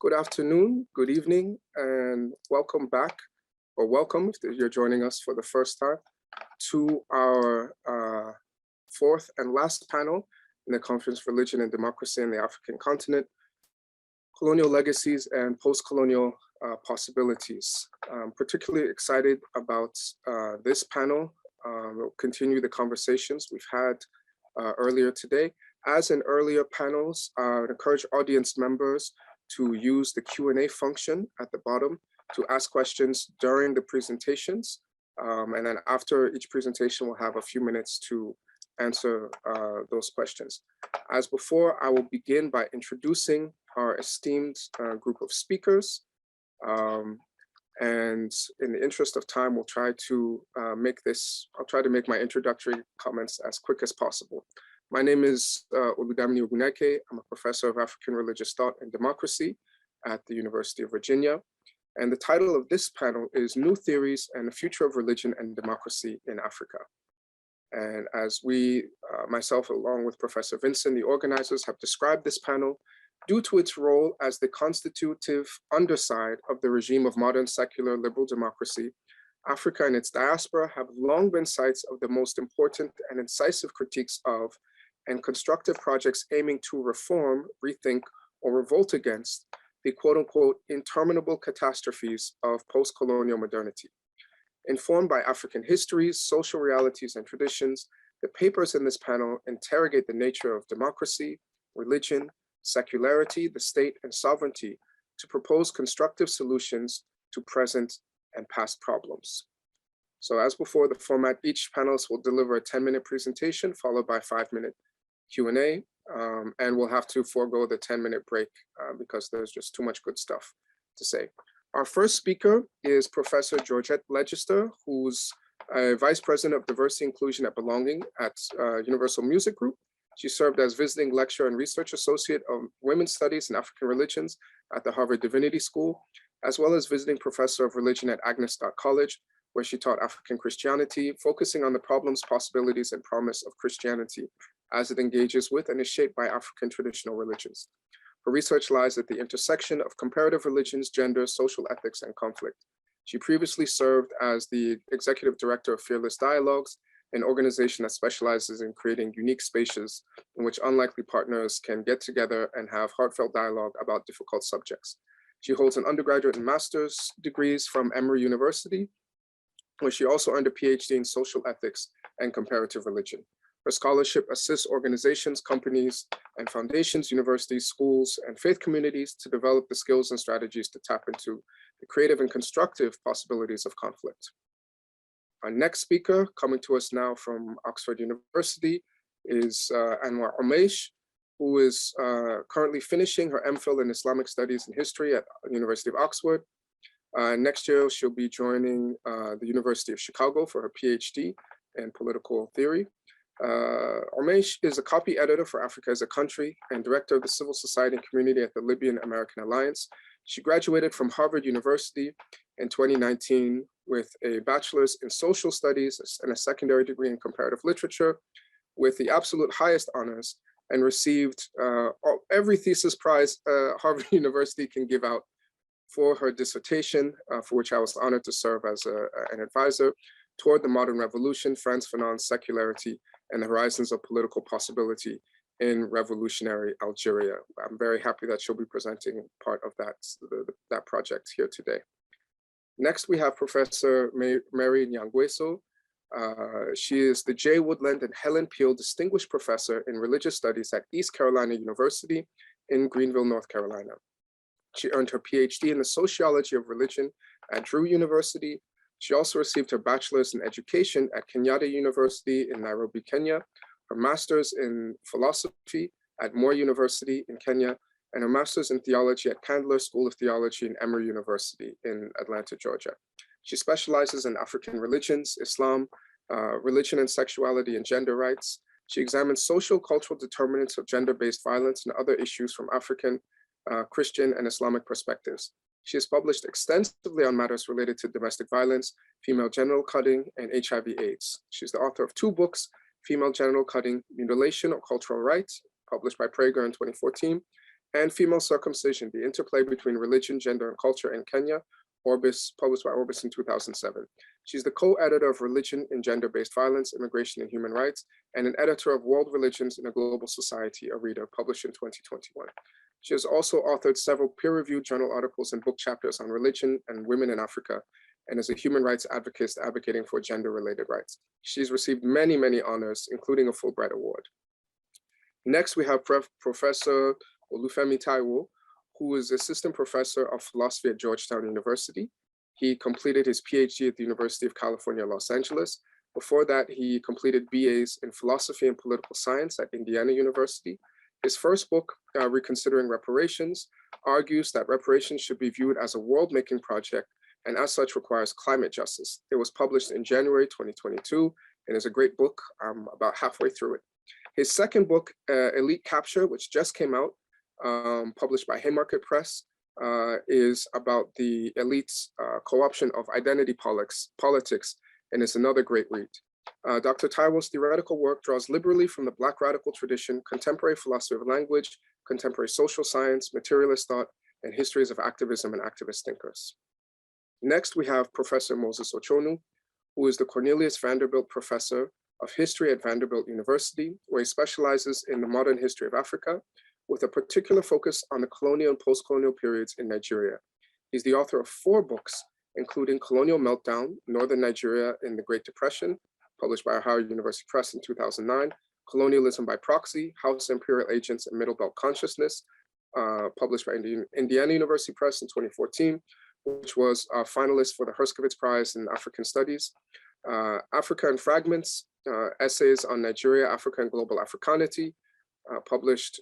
Good afternoon, good evening, and welcome back, or welcome if you're joining us for the first time, to our fourth and last panel in the conference Religion and Democracy in the African Continent, Colonial Legacies and Postcolonial Possibilities. I'm particularly excited about this panel. We'll continue the conversations we've had earlier today. As in earlier panels, I would encourage audience members to use the Q&A function at the bottom to ask questions during the presentations. And then after each presentation, we'll have a few minutes to answer those questions. As before, I will begin by introducing our esteemed group of speakers. And in the interest of time, we'll try to I'll try to make my introductory comments as quick as possible. My name is Oludamini Oguneke. I'm a professor of African Religious Thought and Democracy at the University of Virginia. And the title of this panel is New Theories and the Future of Religion and Democracy in Africa. And as we, myself, along with Professor Vincent, the organizers, have described this panel, due to its role as the constitutive underside of the regime of modern secular liberal democracy, Africa and its diaspora have long been sites of the most important and incisive critiques of and constructive projects aiming to reform, rethink, or revolt against the quote-unquote interminable catastrophes of post-colonial modernity. Informed by African histories, social realities, and traditions, the papers in this panel interrogate the nature of democracy, religion, secularity, the state, and sovereignty to propose constructive solutions to present and past problems. So as before, the format, each panelist will deliver a 10-minute presentation followed by a 5-minute Q&A, and we'll have to forego the 10-minute break because there's just too much good stuff to say. Our first speaker is Professor Georgette Legister, who's a Vice President of Diversity Inclusion at Belonging at Universal Music Group. She served as Visiting Lecturer and Research Associate of Women's Studies and African Religions at the Harvard Divinity School, as well as Visiting Professor of Religion at Agnes Scott College, where she taught African Christianity, focusing on the problems, possibilities, and promise of Christianity as it engages with and is shaped by African traditional religions. Her research lies at the intersection of comparative religions, gender, social ethics, and conflict. She previously served as the Executive Director of Fearless Dialogues, an organization that specializes in creating unique spaces in which unlikely partners can get together and have heartfelt dialogue about difficult subjects. She holds an undergraduate and master's degrees from Emory University, where she also earned a PhD in social ethics and comparative religion. Her scholarship assists organizations, companies, and foundations, universities, schools, and faith communities to develop the skills and strategies to tap into the creative and constructive possibilities of conflict. Our next speaker, coming to us now from Oxford University, is Anwar Omeish, who is currently finishing her MPhil in Islamic Studies and History at the University of Oxford. Next year, she'll be joining the University of Chicago for her PhD in political theory. Omeish is a copy editor for Africa as a Country and director of the Civil Society and Community at the Libyan American Alliance. She graduated from Harvard University in 2019 with a bachelor's in social studies and a secondary degree in comparative literature with the absolute highest honors, and received every thesis prize Harvard University can give out for her dissertation, for which I was honored to serve as an advisor, toward the modern revolution, Franz Fanon's secularity, and the horizons of political possibility in revolutionary Algeria. I'm very happy that she'll be presenting part of that project here today. Next, we have Professor Mary Nyangweso. She is the J. Woodland and Helen Peel Distinguished Professor in Religious Studies at East Carolina University in Greenville, North Carolina. She earned her PhD in the Sociology of Religion at Drew University. She also received her bachelor's in education at Kenyatta University in Nairobi, Kenya, her master's in philosophy at Moore University in Kenya, and her master's in theology at Candler School of Theology in Emory University in Atlanta, Georgia. She specializes in African religions, Islam, religion and sexuality, and gender rights. She examines social cultural determinants of gender-based violence and other issues from African, Christian, and Islamic perspectives. She has published extensively on matters related to domestic violence, female genital cutting, and HIV/AIDS. She's the author of 2 books, Female Genital Cutting, Mutilation or Cultural Rights, published by Prager in 2014, and Female Circumcision, the Interplay Between Religion, Gender, and Culture in Kenya, Orbis, published by Orbis in 2007. She's the co-editor of Religion in Gender-Based Violence, Immigration, and Human Rights, and an editor of World Religions in a Global Society, a reader, published in 2021. She has also authored several peer-reviewed journal articles and book chapters on religion and women in Africa, and is a human rights advocate advocating for gender-related rights. She's received many, many honors, including a Fulbright Award. Next, we have Professor Olufemi Taiwo, who is assistant professor of philosophy at Georgetown University. He completed his PhD at the University of California, Los Angeles. Before that, he completed BAs in philosophy and political science at Indiana University. His first book, Reconsidering Reparations, argues that reparations should be viewed as a world-making project and as such requires climate justice. It was published in January 2022 and is a great book. I'm about halfway through it. His second book, Elite Capture, which just came out, published by Haymarket Press, is about the elite's co-option of identity politics, and is another great read. Dr. Taiwo's theoretical work draws liberally from the Black radical tradition, contemporary philosophy of language, contemporary social science, materialist thought, and histories of activism and activist thinkers. Next, we have Professor Moses Ochonu, who is the Cornelius Vanderbilt Professor of History at Vanderbilt University, where he specializes in the modern history of Africa, with a particular focus on the colonial and post-colonial periods in Nigeria. He's the author of 4 books, including Colonial Meltdown, Northern Nigeria in the Great Depression, published by Ohio University Press in 2009, Colonialism by Proxy, House Imperial Agents and Middle Belt Consciousness, published by Indiana University Press in 2014, which was a finalist for the Herskovits Prize in African Studies, Africa in Fragments, Essays on Nigeria, Africa and Global Africanity, published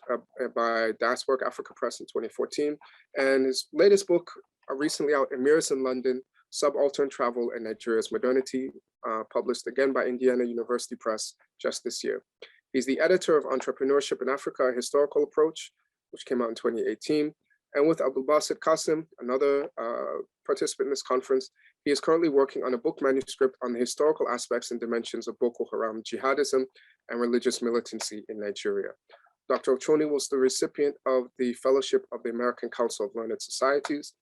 by Diaspora Africa Press in 2014, and his latest book, recently out, Emirs in London, Subaltern Travel and Nigeria's Modernity, published again by Indiana University Press just this year. He's the editor of Entrepreneurship in Africa, A Historical Approach, which came out in 2018. And with Abdulbasit Qasim, another participant in this conference, he is currently working on a book manuscript on the historical aspects and dimensions of Boko Haram jihadism and religious militancy in Nigeria. Dr. Ochonu was the recipient of the Fellowship of the American Council of Learned Societies.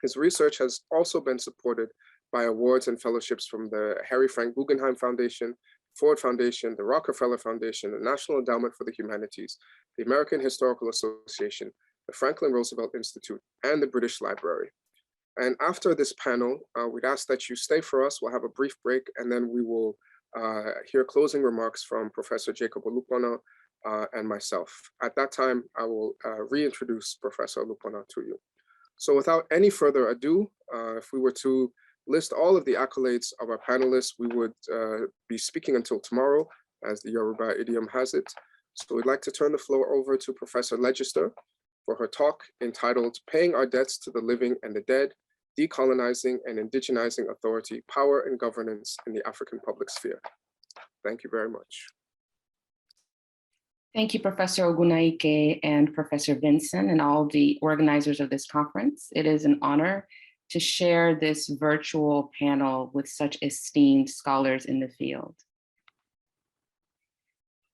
His research has also been supported by awards and fellowships from the Harry Frank Guggenheim Foundation, Ford Foundation, the Rockefeller Foundation, the National Endowment for the Humanities, the American Historical Association, the Franklin Roosevelt Institute, and the British Library. And after this panel, we'd ask that you stay for us. We'll have a brief break, and then we will hear closing remarks from Professor Jacob Olupona and myself. At that time, I will reintroduce Professor Olupona to you. So without any further ado, if we were to list all of the accolades of our panelists, we would be speaking until tomorrow, as the Yoruba idiom has it. So we'd like to turn the floor over to Professor Legister for her talk entitled Paying Our Debts to the Living and the Dead, Decolonizing and Indigenizing Authority, Power and Governance in the African Public Sphere. Thank you very much. Thank you, Professor Ogunaike and Professor Vincent and all the organizers of this conference. It is an honor to share this virtual panel with such esteemed scholars in the field.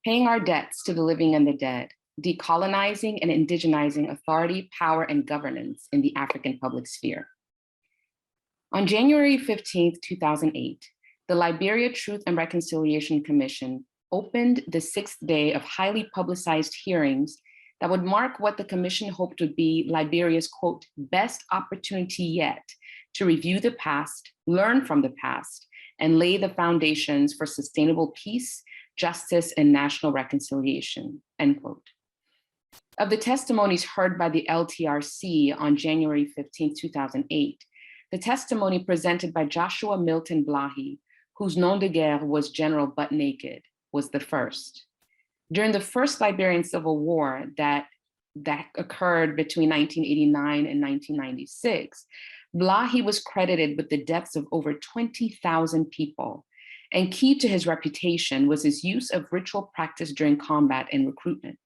Paying Our Debts to the Living and the Dead, Decolonizing and Indigenizing Authority, Power, and Governance in the African Public Sphere. On January 15th, 2008, the Liberia Truth and Reconciliation Commission opened the 6th day of highly publicized hearings that would mark what the commission hoped would be Liberia's, quote, best opportunity yet to review the past, learn from the past, and lay the foundations for sustainable peace, justice, and national reconciliation, end quote. Of the testimonies heard by the LTRC on January 15, 2008, the testimony presented by Joshua Milton Blahi, whose nom de guerre was General Butt Naked, was the first. During the first Liberian Civil War that occurred between 1989 and 1996, Blahi was credited with the deaths of over 20,000 people, and key to his reputation was his use of ritual practice during combat and recruitment.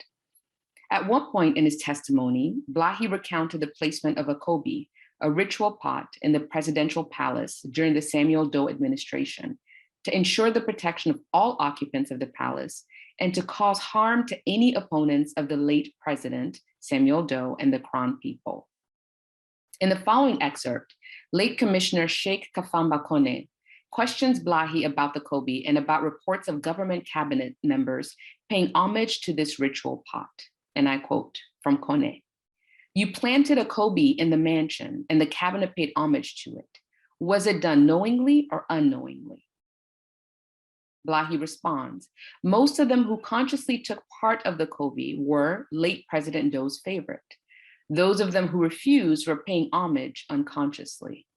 At one point in his testimony, Blahi recounted the placement of a kobe, a ritual pot, in the presidential palace during the Samuel Doe administration to ensure the protection of all occupants of the palace and to cause harm to any opponents of the late president, Samuel Doe, and the Kron people. In the following excerpt, late Commissioner Sheikh Kafamba Kone questions Blahi about the Kobe and about reports of government cabinet members paying homage to this ritual pot. And I quote from Kone, "You planted a Kobe in the mansion and the cabinet paid homage to it. Was it done knowingly or unknowingly?" Blahi responds, "Most of them who consciously took part of the Kobe were late President Doe's favorite. Those of them who refused were paying homage unconsciously.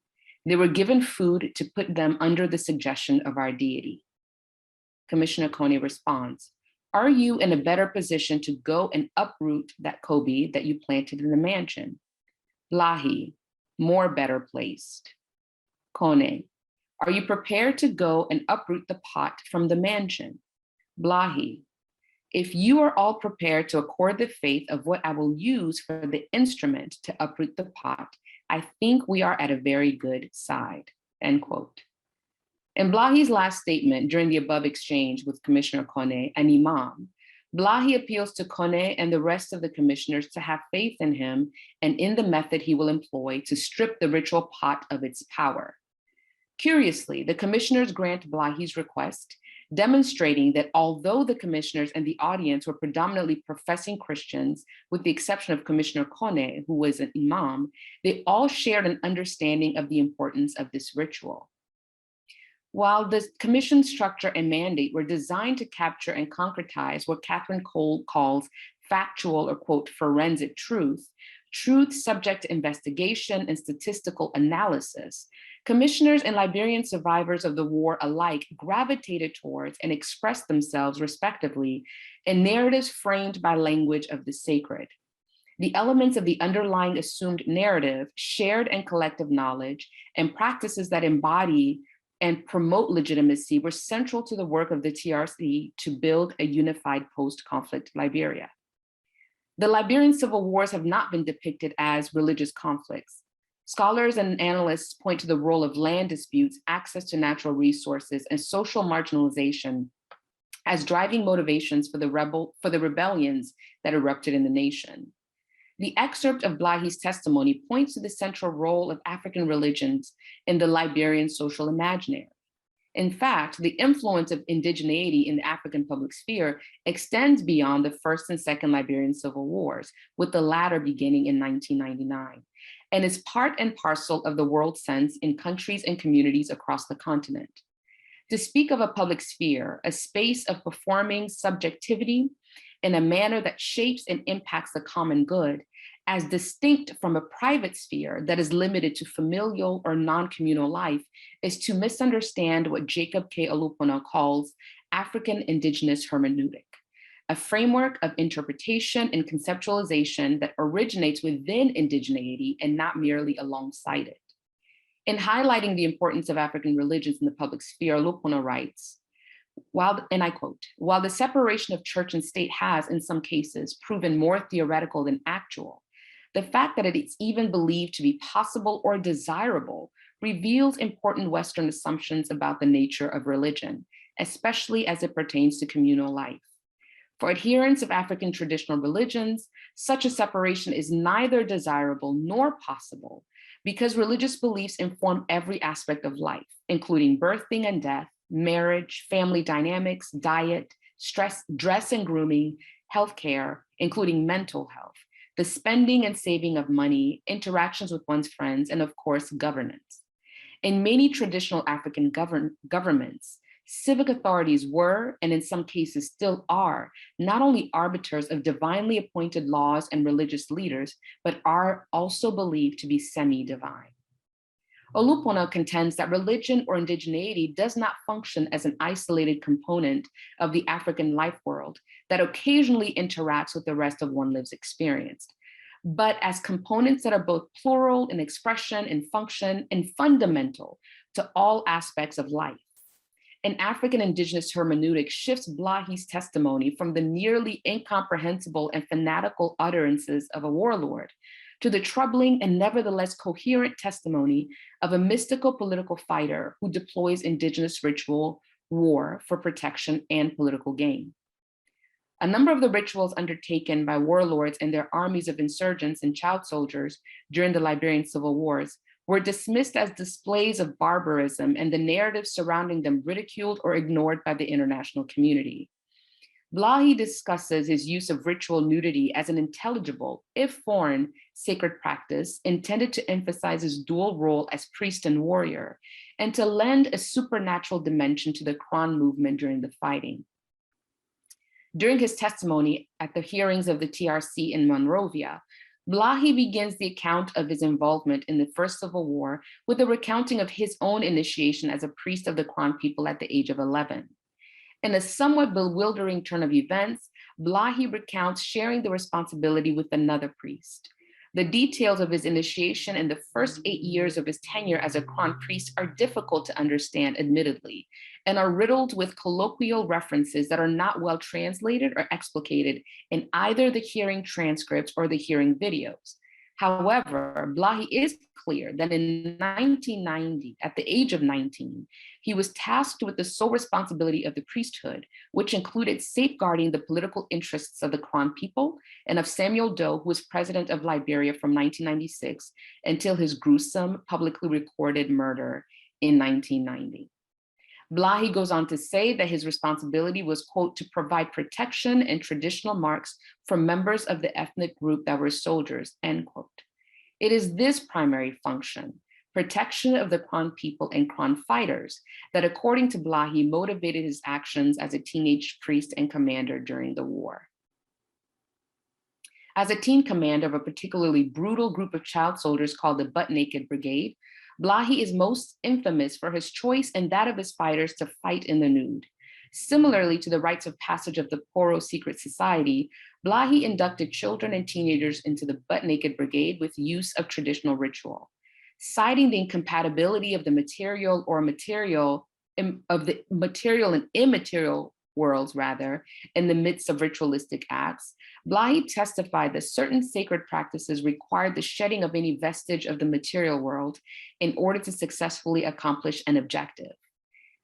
They were given food to put them under the suggestion of our deity." Commissioner Kone responds, "Are you in a better position to go and uproot that Kobe that you planted in the mansion?" Blahi, "More better placed." Kone, "Are you prepared to go and uproot the pot from the mansion?" Blahi, "If you are all prepared to accord the faith of what I will use for the instrument to uproot the pot, I think we are at a very good side," end quote. In Blahi's last statement during the above exchange with Commissioner Kone, an imam, Blahi appeals to Kone and the rest of the commissioners to have faith in him and in the method he will employ to strip the ritual pot of its power. Curiously, the commissioners grant Blahi's request, demonstrating that although the commissioners and the audience were predominantly professing Christians, with the exception of Commissioner Kone, who was an imam, they all shared an understanding of the importance of this ritual. While the commission structure and mandate were designed to capture and concretize what Catherine Cole calls factual or, quote, forensic truth, truth subject to investigation and statistical analysis, commissioners and Liberian survivors of the war alike gravitated towards and expressed themselves respectively in narratives framed by language of the sacred. The elements of the underlying assumed narrative, shared and collective knowledge, and practices that embody and promote legitimacy were central to the work of the TRC to build a unified post-conflict Liberia. The Liberian civil wars have not been depicted as religious conflicts. Scholars and analysts point to the role of land disputes, access to natural resources, and social marginalization as driving motivations for the rebellions that erupted in the nation. The excerpt of Blahi's testimony points to the central role of African religions in the Liberian social imaginary. In fact, the influence of indigeneity in the African public sphere extends beyond the First and Second Liberian Civil Wars, with the latter beginning in 1999, and is part and parcel of the world sense in countries and communities across the continent. To speak of a public sphere, a space of performing subjectivity in a manner that shapes and impacts the common good, as distinct from a private sphere that is limited to familial or non-communal life, is to misunderstand what Jacob K. Olupona calls African indigenous hermeneutic, a framework of interpretation and conceptualization that originates within indigeneity and not merely alongside it. In highlighting the importance of African religions in the public sphere, Olupona writes, and I quote, "While the separation of church and state has, in some cases, proven more theoretical than actual, the fact that it is even believed to be possible or desirable reveals important Western assumptions about the nature of religion, especially as it pertains to communal life. For adherents of African traditional religions, such a separation is neither desirable nor possible because religious beliefs inform every aspect of life, including birthing and death, marriage, family dynamics, diet, stress, dress and grooming, healthcare, including mental health, the spending and saving of money, interactions with one's friends, and of course, governance. In many traditional African governments, civic authorities were, and in some cases still are, not only arbiters of divinely appointed laws and religious leaders, but are also believed to be semi-divine. Olupona contends that religion or indigeneity does not function as an isolated component of the African life world that occasionally interacts with the rest of one lives experience, but as components that are both plural in expression and function and fundamental to all aspects of life. An African indigenous hermeneutic shifts Blahi's testimony from the nearly incomprehensible and fanatical utterances of a warlord to the troubling and nevertheless coherent testimony of a mystical political fighter who deploys indigenous ritual war for protection and political gain. A number of the rituals undertaken by warlords and their armies of insurgents and child soldiers during the Liberian civil wars were dismissed as displays of barbarism, and the narratives surrounding them ridiculed or ignored by the international community. Blahy discusses his use of ritual nudity as an intelligible, if foreign, sacred practice intended to emphasize his dual role as priest and warrior, and to lend a supernatural dimension to the Kron movement during the fighting. During his testimony at the hearings of the TRC in Monrovia, Blahy begins the account of his involvement in the First Civil War with a recounting of his own initiation as a priest of the Kron people at the age of 11. In a somewhat bewildering turn of events, Blahy recounts sharing the responsibility with another priest. The details of his initiation and the first 8 years of his tenure as a Kron priest are difficult to understand, admittedly, and are riddled with colloquial references that are not well translated or explicated in either the hearing transcripts or the hearing videos. However, Blahy is clear that in 1990, at the age of 19, he was tasked with the sole responsibility of the priesthood, which included safeguarding the political interests of the Kron people and of Samuel Doe, who was president of Liberia from 1996 until his gruesome, publicly recorded murder in 1990. Blahy goes on to say that his responsibility was, quote, to provide protection and traditional marks for members of the ethnic group that were soldiers, end quote. It is this primary function, protection of the Kron people and Kron fighters, that according to Blahy motivated his actions as a teenage priest and commander during the war. As a teen commander of a particularly brutal group of child soldiers called the Butt Naked Brigade, Blahy is most infamous for his choice and that of his fighters to fight in the nude. Similarly to the rites of passage of the Poro Secret Society, Blahy inducted children and teenagers into the Butt Naked Brigade with use of traditional ritual, citing the incompatibility of the material and immaterial worlds, rather, in the midst of ritualistic acts. Blahy testified that certain sacred practices required the shedding of any vestige of the material world in order to successfully accomplish an objective.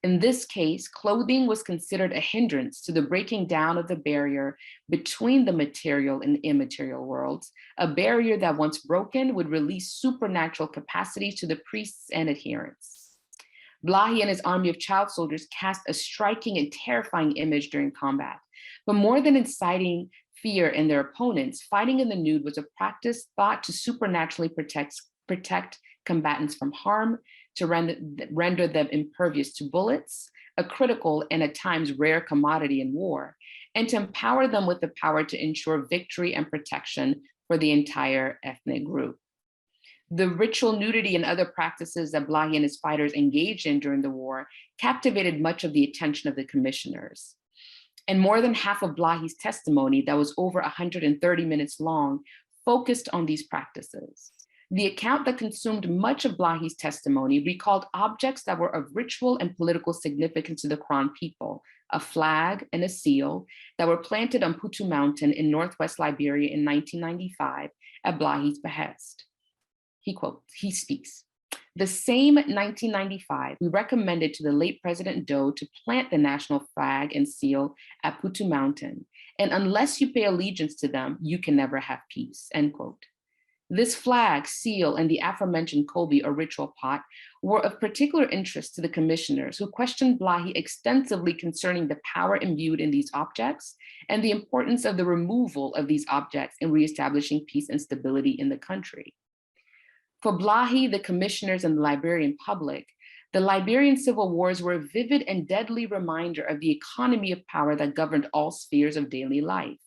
In this case, clothing was considered a hindrance to the breaking down of the barrier between the material and immaterial worlds, a barrier that once broken would release supernatural capacities to the priests and adherents. Blahy and his army of child soldiers cast a striking and terrifying image during combat. But more than inciting fear in their opponents, fighting in the nude was a practice thought to supernaturally protect combatants from harm, to render them impervious to bullets, a critical and at times rare commodity in war, and to empower them with the power to ensure victory and protection for the entire ethnic group. The ritual nudity and other practices that Blahy and his fighters engaged in during the war captivated much of the attention of the commissioners. And more than half of Blahy's testimony, that was over 130 minutes long, focused on these practices. The account that consumed much of Blahy's testimony recalled objects that were of ritual and political significance to the Kron people, a flag and a seal that were planted on Putu Mountain in Northwest Liberia in 1995 at Blahy's behest. He speaks, "The same 1995, we recommended to the late President Doe to plant the national flag and seal at Putu Mountain, and unless you pay allegiance to them, you can never have peace," end quote. This flag, seal, and the aforementioned Kobe or ritual pot were of particular interest to the commissioners, who questioned Blahy extensively concerning the power imbued in these objects and the importance of the removal of these objects in reestablishing peace and stability in the country. For Blahy, the commissioners, and the Liberian public, the Liberian civil wars were a vivid and deadly reminder of the economy of power that governed all spheres of daily life.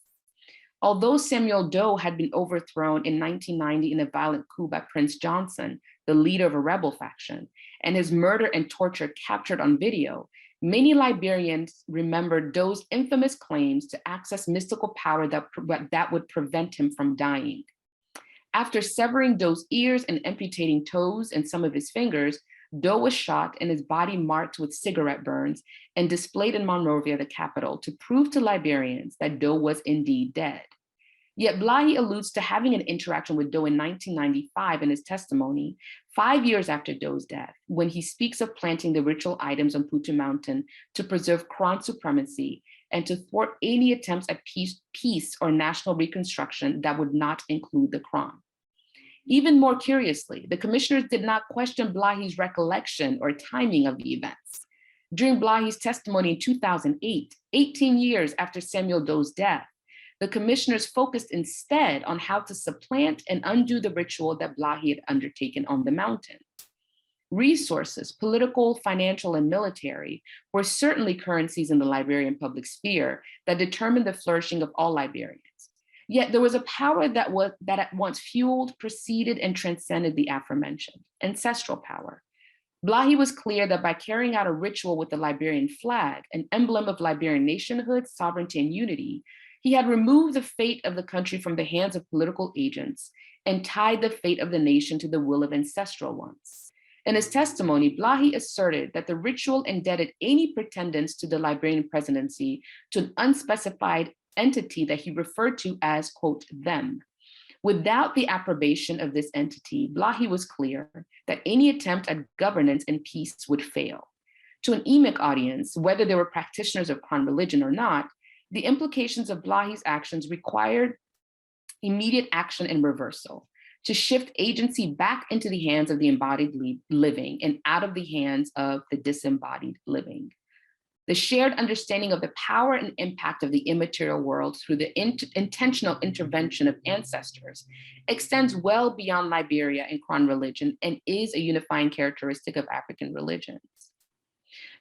Although Samuel Doe had been overthrown in 1990 in a violent coup by Prince Johnson, the leader of a rebel faction, and his murder and torture captured on video, many Liberians remembered Doe's infamous claims to access mystical power that would prevent him from dying. After severing Doe's ears and amputating toes and some of his fingers, Doe was shot and his body marked with cigarette burns and displayed in Monrovia, the capital, to prove to Liberians that Doe was indeed dead. Yet Blahy alludes to having an interaction with Doe in 1995 in his testimony, 5 years after Doe's death, when he speaks of planting the ritual items on Putu Mountain to preserve Kron supremacy and to thwart any attempts at peace or national reconstruction that would not include the Quran. Even more curiously, the commissioners did not question Blahi's recollection or timing of the events. During Blahi's testimony in 2008, 18 years after Samuel Doe's death, the commissioners focused instead on how to supplant and undo the ritual that Blahi had undertaken on the mountain. Resources, political, financial, and military, were certainly currencies in the Liberian public sphere that determined the flourishing of all Liberians. Yet there was a power that at once fueled, preceded, and transcended the aforementioned, ancestral power. Blahi was clear that by carrying out a ritual with the Liberian flag, an emblem of Liberian nationhood, sovereignty, and unity, he had removed the fate of the country from the hands of political agents and tied the fate of the nation to the will of ancestral ones. In his testimony, Blahi asserted that the ritual indebted any pretendants to the Liberian presidency to an unspecified entity that he referred to as, quote, them. Without the approbation of this entity, Blahi was clear that any attempt at governance and peace would fail. To an emic audience, whether they were practitioners of Quran religion or not, the implications of Blahi's actions required immediate action and reversal to shift agency back into the hands of the embodied living and out of the hands of the disembodied living. The shared understanding of the power and impact of the immaterial world through the intentional intervention of ancestors extends well beyond Liberia and Quran religion and is a unifying characteristic of African religions.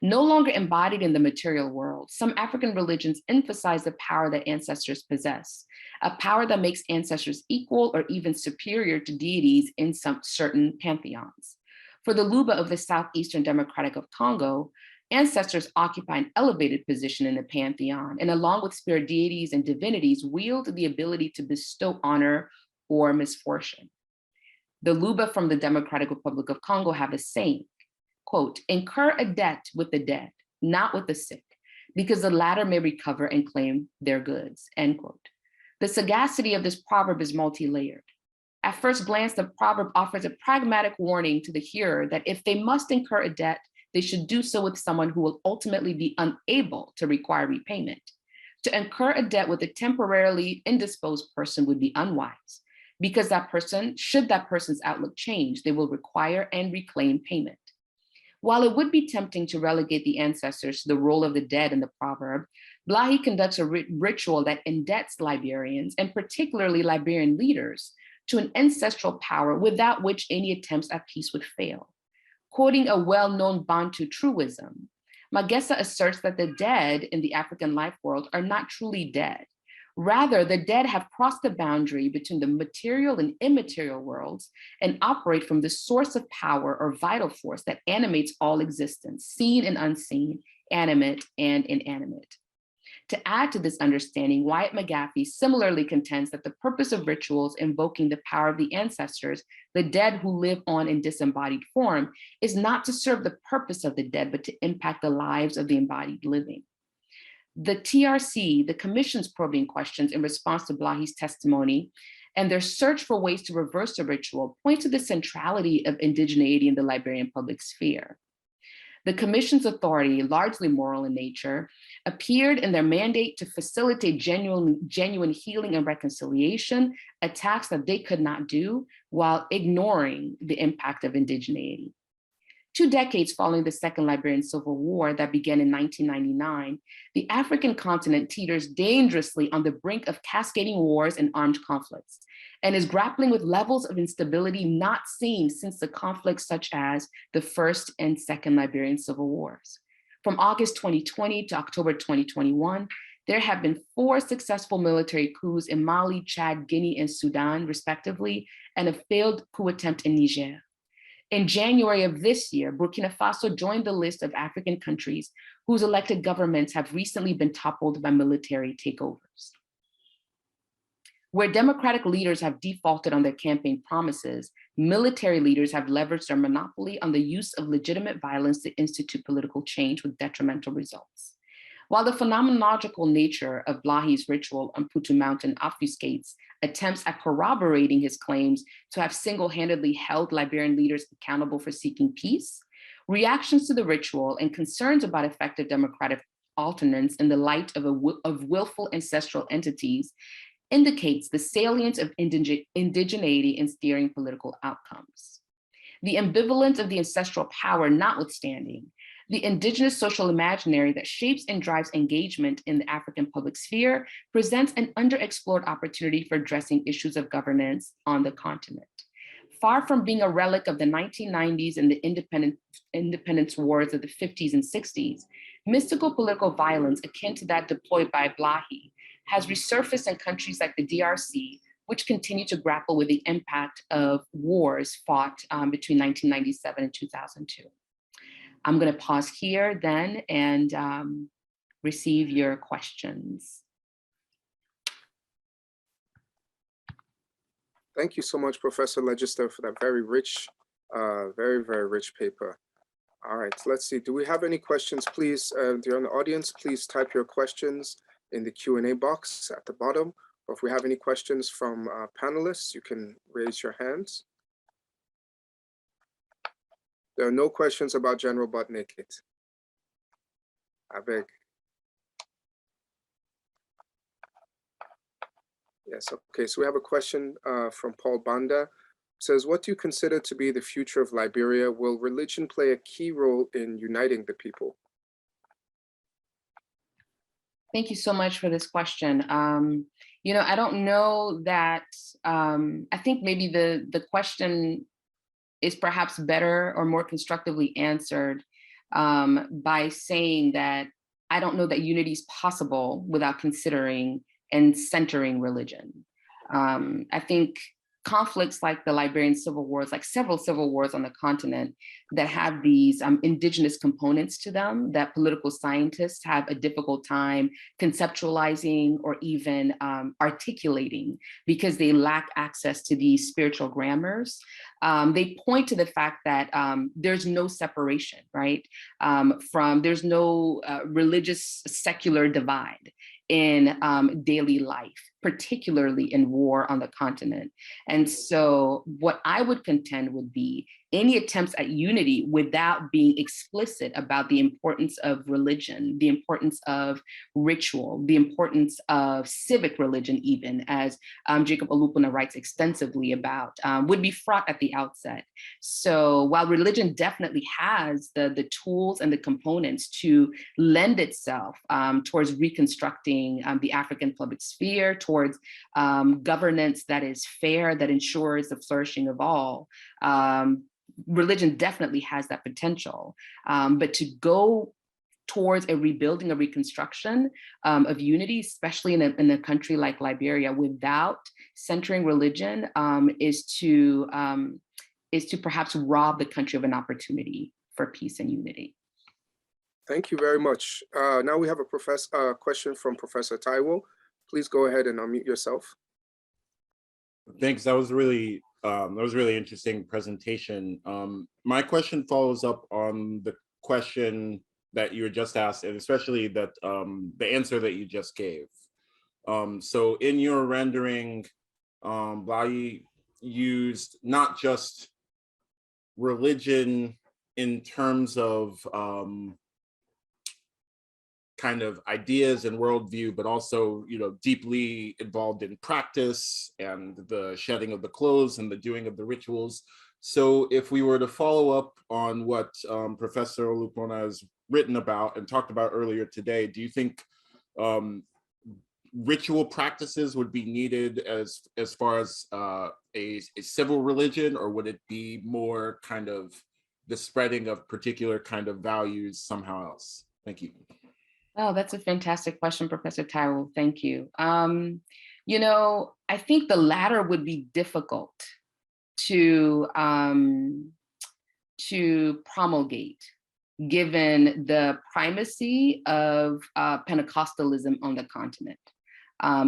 No longer embodied in the material world, some African religions emphasize the power that ancestors possess, a power that makes ancestors equal or even superior to deities in some certain pantheons. For the Luba of the Southeastern Democratic of Congo, ancestors occupy an elevated position in the pantheon, and along with spirit deities and divinities, wield the ability to bestow honor or misfortune. The Luba from the Democratic Republic of Congo have a saying, quote, incur a debt with the dead, not with the sick, because the latter may recover and claim their goods, end quote. The sagacity of this proverb is multi-layered. At first glance, the proverb offers a pragmatic warning to the hearer that if they must incur a debt, they should do so with someone who will ultimately be unable to require repayment. To incur a debt with a temporarily indisposed person would be unwise, because that person, should that person's outlook change, they will require and reclaim payment. While it would be tempting to relegate the ancestors to the role of the dead in the proverb, Blahi conducts a ritual that indebts Liberians, and particularly Liberian leaders, to an ancestral power without which any attempts at peace would fail. Quoting a well-known Bantu truism, Magessa asserts that the dead in the African life world are not truly dead. Rather, the dead have crossed the boundary between the material and immaterial worlds and operate from the source of power or vital force that animates all existence, seen and unseen, animate and inanimate. To add to this understanding, Wyatt McGaffey similarly contends that the purpose of rituals invoking the power of the ancestors, the dead who live on in disembodied form, is not to serve the purpose of the dead, but to impact the lives of the embodied living. The TRC, the Commission's probing questions in response to Blahi's testimony, and their search for ways to reverse the ritual point to the centrality of indigeneity in the Liberian public sphere. The Commission's authority, largely moral in nature, appeared in their mandate to facilitate genuine healing and reconciliation, a task that they could not do while ignoring the impact of indigeneity. 2 decades following the Second Liberian Civil War that began in 1999, the African continent teeters dangerously on the brink of cascading wars and armed conflicts, and is grappling with levels of instability not seen since the conflicts such as the First and Second Liberian Civil Wars. From August 2020 to October 2021, there have been 4 successful military coups in Mali, Chad, Guinea, and Sudan, respectively, and a failed coup attempt in Niger. In January of this year, Burkina Faso joined the list of African countries whose elected governments have recently been toppled by military takeovers. Where democratic leaders have defaulted on their campaign promises, military leaders have leveraged their monopoly on the use of legitimate violence to institute political change with detrimental results. While the phenomenological nature of Blahi's ritual on Putu Mountain obfuscates attempts at corroborating his claims to have single-handedly held Liberian leaders accountable for seeking peace, reactions to the ritual and concerns about effective democratic alternance in the light of willful ancestral entities indicates the salience of indigeneity in steering political outcomes. The ambivalence of the ancestral power notwithstanding, the indigenous social imaginary that shapes and drives engagement in the African public sphere presents an underexplored opportunity for addressing issues of governance on the continent. Far from being a relic of the 1990s and the independence wars of the 50s and 60s, mystical political violence akin to that deployed by Blahi has resurfaced in countries like the DRC, which continue to grapple with the impact of wars fought between 1997 and 2002. I'm going to pause here then and receive your questions. Thank you so much, Professor Legister, for that very rich, very rich paper. All right, let's see. Do we have any questions? Please, if you're in the audience, please type your questions in the Q&A box at the bottom. Or if we have any questions from panelists, you can raise your hands. There are no questions about General Butt Naked. I beg. Yes, okay, so we have a question from Paul Banda. It says, what do you consider to be the future of Liberia? Will religion play a key role in uniting the people? Thank you so much for this question. You know, I don't know that, I think maybe the question is perhaps better or more constructively answered by saying that I don't know that unity is possible without considering and centering religion. I think conflicts like the Liberian civil wars, like several civil wars on the continent that have these indigenous components to them that political scientists have a difficult time conceptualizing or even articulating because they lack access to these spiritual grammars. They point to the fact that there's no separation, right? There's no religious secular divide in daily life, particularly in war on the continent. And so what I would contend would be any attempts at unity without being explicit about the importance of religion, the importance of ritual, the importance of civic religion even, as Jacob Olupona writes extensively about, would be fraught at the outset. So while religion definitely has the tools and the components to lend itself towards reconstructing the African public sphere, towards governance that is fair, that ensures the flourishing of all, religion definitely has that potential. But to go towards a rebuilding, a reconstruction of unity, especially in a country like Liberia, without centering religion, is to perhaps rob the country of an opportunity for peace and unity. Thank you very much. Now we have a question from Professor Taiwo. Please go ahead and unmute yourself. Thanks. That was really interesting presentation. My question follows up on the question that you were just asked, and especially that the answer that you just gave. So in your rendering, Blahi used not just religion in terms of kind of ideas and worldview, but also, you know, deeply involved in practice and the shedding of the clothes and the doing of the rituals. So if we were to follow up on what Professor Olupona has written about and talked about earlier today, do you think ritual practices would be needed as far as a civil religion, or would it be more kind of the spreading of particular kind of values somehow else? Thank you. Oh, that's a fantastic question, Professor Taiwo. Thank you. You know, I think the latter would be difficult to promulgate, given the primacy of Pentecostalism on the continent.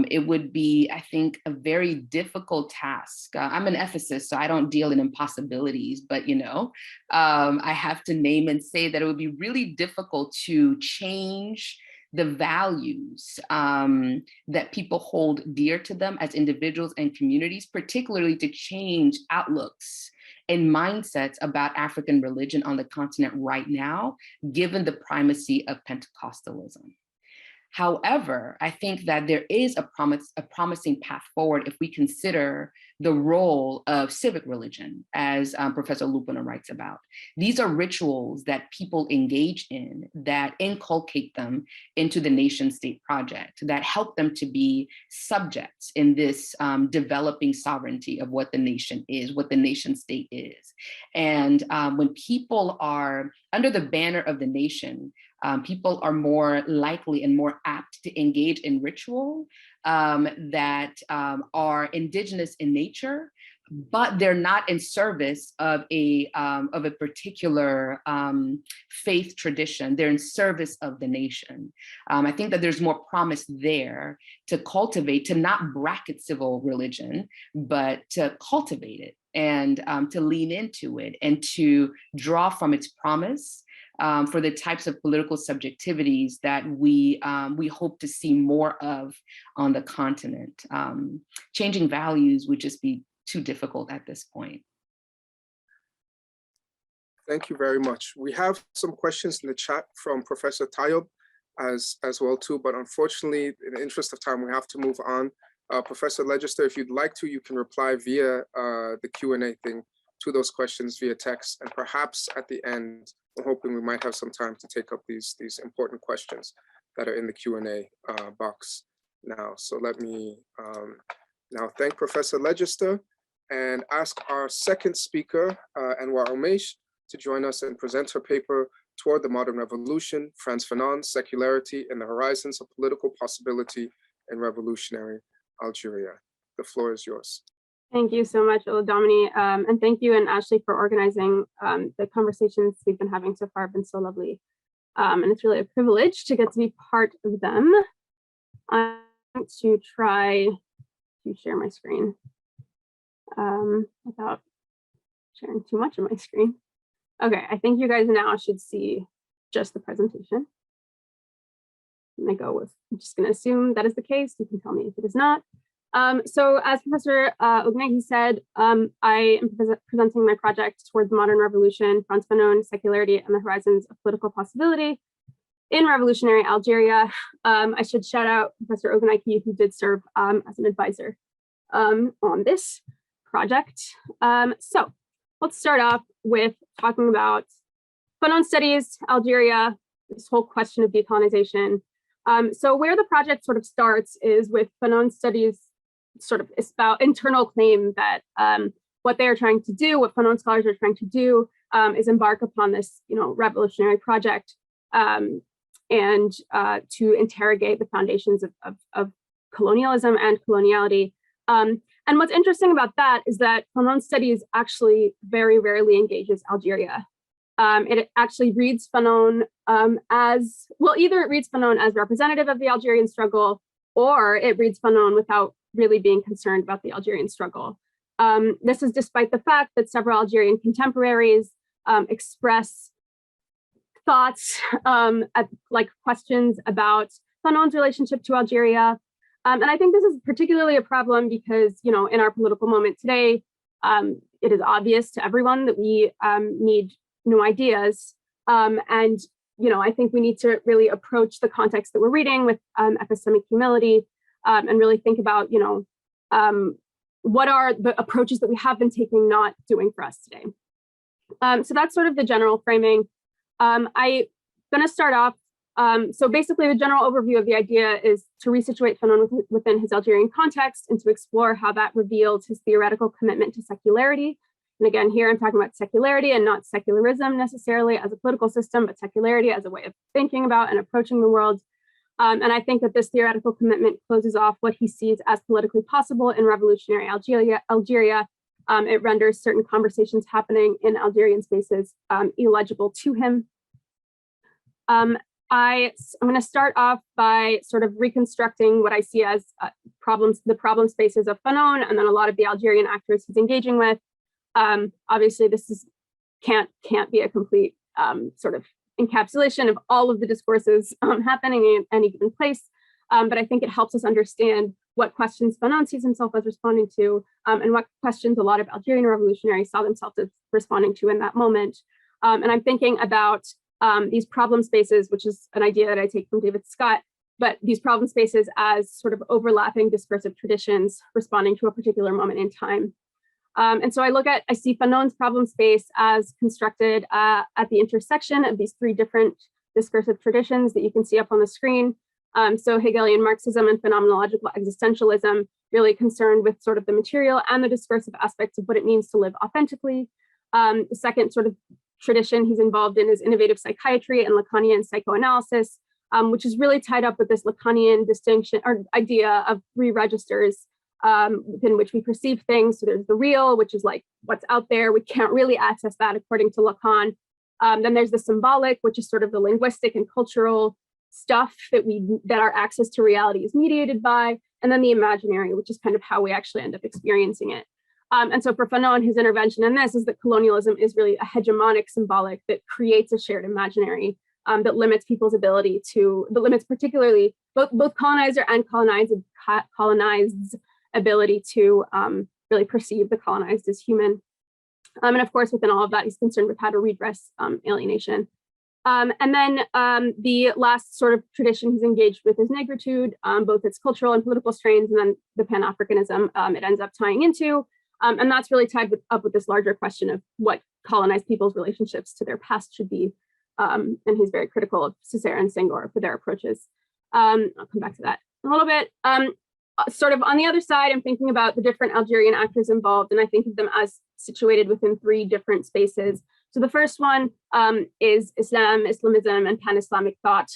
It would be, I think, a very difficult task. I'm an ethicist, so I don't deal in impossibilities, but, you know, I have to name and say that it would be really difficult to change the values that people hold dear to them as individuals and communities, particularly to change outlooks and mindsets about African religion on the continent right now, given the primacy of Pentecostalism. However, I think that there is a promising path forward if we consider the role of civic religion, as Professor Lupina writes about. These are rituals that people engage in that inculcate them into the nation state project, that help them to be subjects in this developing sovereignty of what the nation is, what the nation state is. And when people are under the banner of the nation, people are more likely and more apt to engage in ritual that are indigenous in nature, but they're not in service of a particular faith tradition. They're in service of the nation. I think that there's more promise there to cultivate, to not bracket civil religion, but to cultivate it and to lean into it and to draw from its promise for the types of political subjectivities that we hope to see more of on the continent. Changing values would just be too difficult at this point. Thank you very much. We have some questions in the chat from Professor Tayob as well too, but unfortunately, in the interest of time, we have to move on. Professor Legister, if you'd like to, you can reply via the Q&A thing to those questions via text, and perhaps at the end, I'm hoping we might have some time to take up these important questions that are in the Q&A box now. So let me now thank Professor Legister and ask our second speaker, Anwar Omesh, to join us and present her paper, Toward the Modern Revolution, Frantz Fanon, Secularity and the Horizons of Political Possibility in Revolutionary Algeria. The floor is yours. Thank you so much, Oludamini, and thank you and Ashley for organizing the conversations we've been having so far have been so lovely. And it's really a privilege to get to be part of them. I'm going to try to share my screen without sharing too much of my screen. Okay, I think you guys now should see just the presentation. I'm just going to assume that is the case. You can tell me if it is not. So as Professor Ogunegi said, I am presenting my project Toward the Modern Revolution, Frantz Fanon, Secularity and the Horizons of Political Possibility in Revolutionary Algeria. I should shout out Professor Ogunegi, who did serve as an advisor on this project. So let's start off with talking about Fanon studies, Algeria, this whole question of decolonization. So where the project sort of starts is with Fanon studies sort of about internal claim that what they are trying to do, what Fanon scholars are trying to do is embark upon this, revolutionary project and to interrogate the foundations of colonialism and coloniality. And what's interesting about that is that Fanon studies actually very rarely engages Algeria. It actually reads Fanon as, well, either it reads Fanon as representative of the Algerian struggle, or it reads Fanon without really being concerned about the Algerian struggle. This is despite the fact that several Algerian contemporaries express thoughts, like questions about Fanon's relationship to Algeria. And I think this is particularly a problem because, in our political moment today, it is obvious to everyone that we need new ideas. And, I think we need to really approach the context that we're reading with epistemic humility and really think about, what are the approaches that we have been taking not doing for us today. So that's sort of the general framing. I'm going to start off. So basically, the general overview of the idea is to resituate Fanon within his Algerian context and to explore how that reveals his theoretical commitment to secularity. And again, here I'm talking about secularity and not secularism necessarily as a political system, but secularity as a way of thinking about and approaching the world. And I think that this theoretical commitment closes off what he sees as politically possible in revolutionary Algeria. It renders certain conversations happening in Algerian spaces illegible to him. I'm going to start off by sort of reconstructing what I see as the problem spaces of Fanon, and then a lot of the Algerian actors he's engaging with. Obviously, this can't be a complete sort of encapsulation of all of the discourses happening in any given place, but I think it helps us understand what questions Fanon sees himself as responding to, and what questions a lot of Algerian revolutionaries saw themselves as responding to in that moment. And I'm thinking about these problem spaces, which is an idea that I take from David Scott, but these problem spaces as sort of overlapping discursive traditions responding to a particular moment in time. And so I see Fanon's problem space as constructed at the intersection of these three different discursive traditions that you can see up on the screen. So Hegelian Marxism and phenomenological existentialism, really concerned with sort of the material and the discursive aspects of what it means to live authentically. The second sort of tradition he's involved in is innovative psychiatry and Lacanian psychoanalysis, which is really tied up with this Lacanian distinction or idea of three registers within which we perceive things. So there's the real, which is like what's out there. We can't really access that according to Lacan. Then there's the symbolic, which is sort of the linguistic and cultural stuff that our access to reality is mediated by. And then the imaginary, which is kind of how we actually end up experiencing it. And so for Fanon, his intervention in this is that colonialism is really a hegemonic symbolic that creates a shared imaginary that limits people's ability that limits particularly both colonizer and colonized's ability to really perceive the colonized as human. And of course, within all of that, he's concerned with how to redress alienation. And then the last sort of tradition he's engaged with is negritude, both its cultural and political strains, and then the Pan-Africanism it ends up tying into. And that's really tied up with this larger question of what colonized people's relationships to their past should be. And he's very critical of Césaire and Senghor for their approaches. I'll come back to that in a little bit. Sort of on the other side, I'm thinking about the different Algerian actors involved, and I think of them as situated within three different spaces. So the first one is Islamism, and pan-Islamic thought,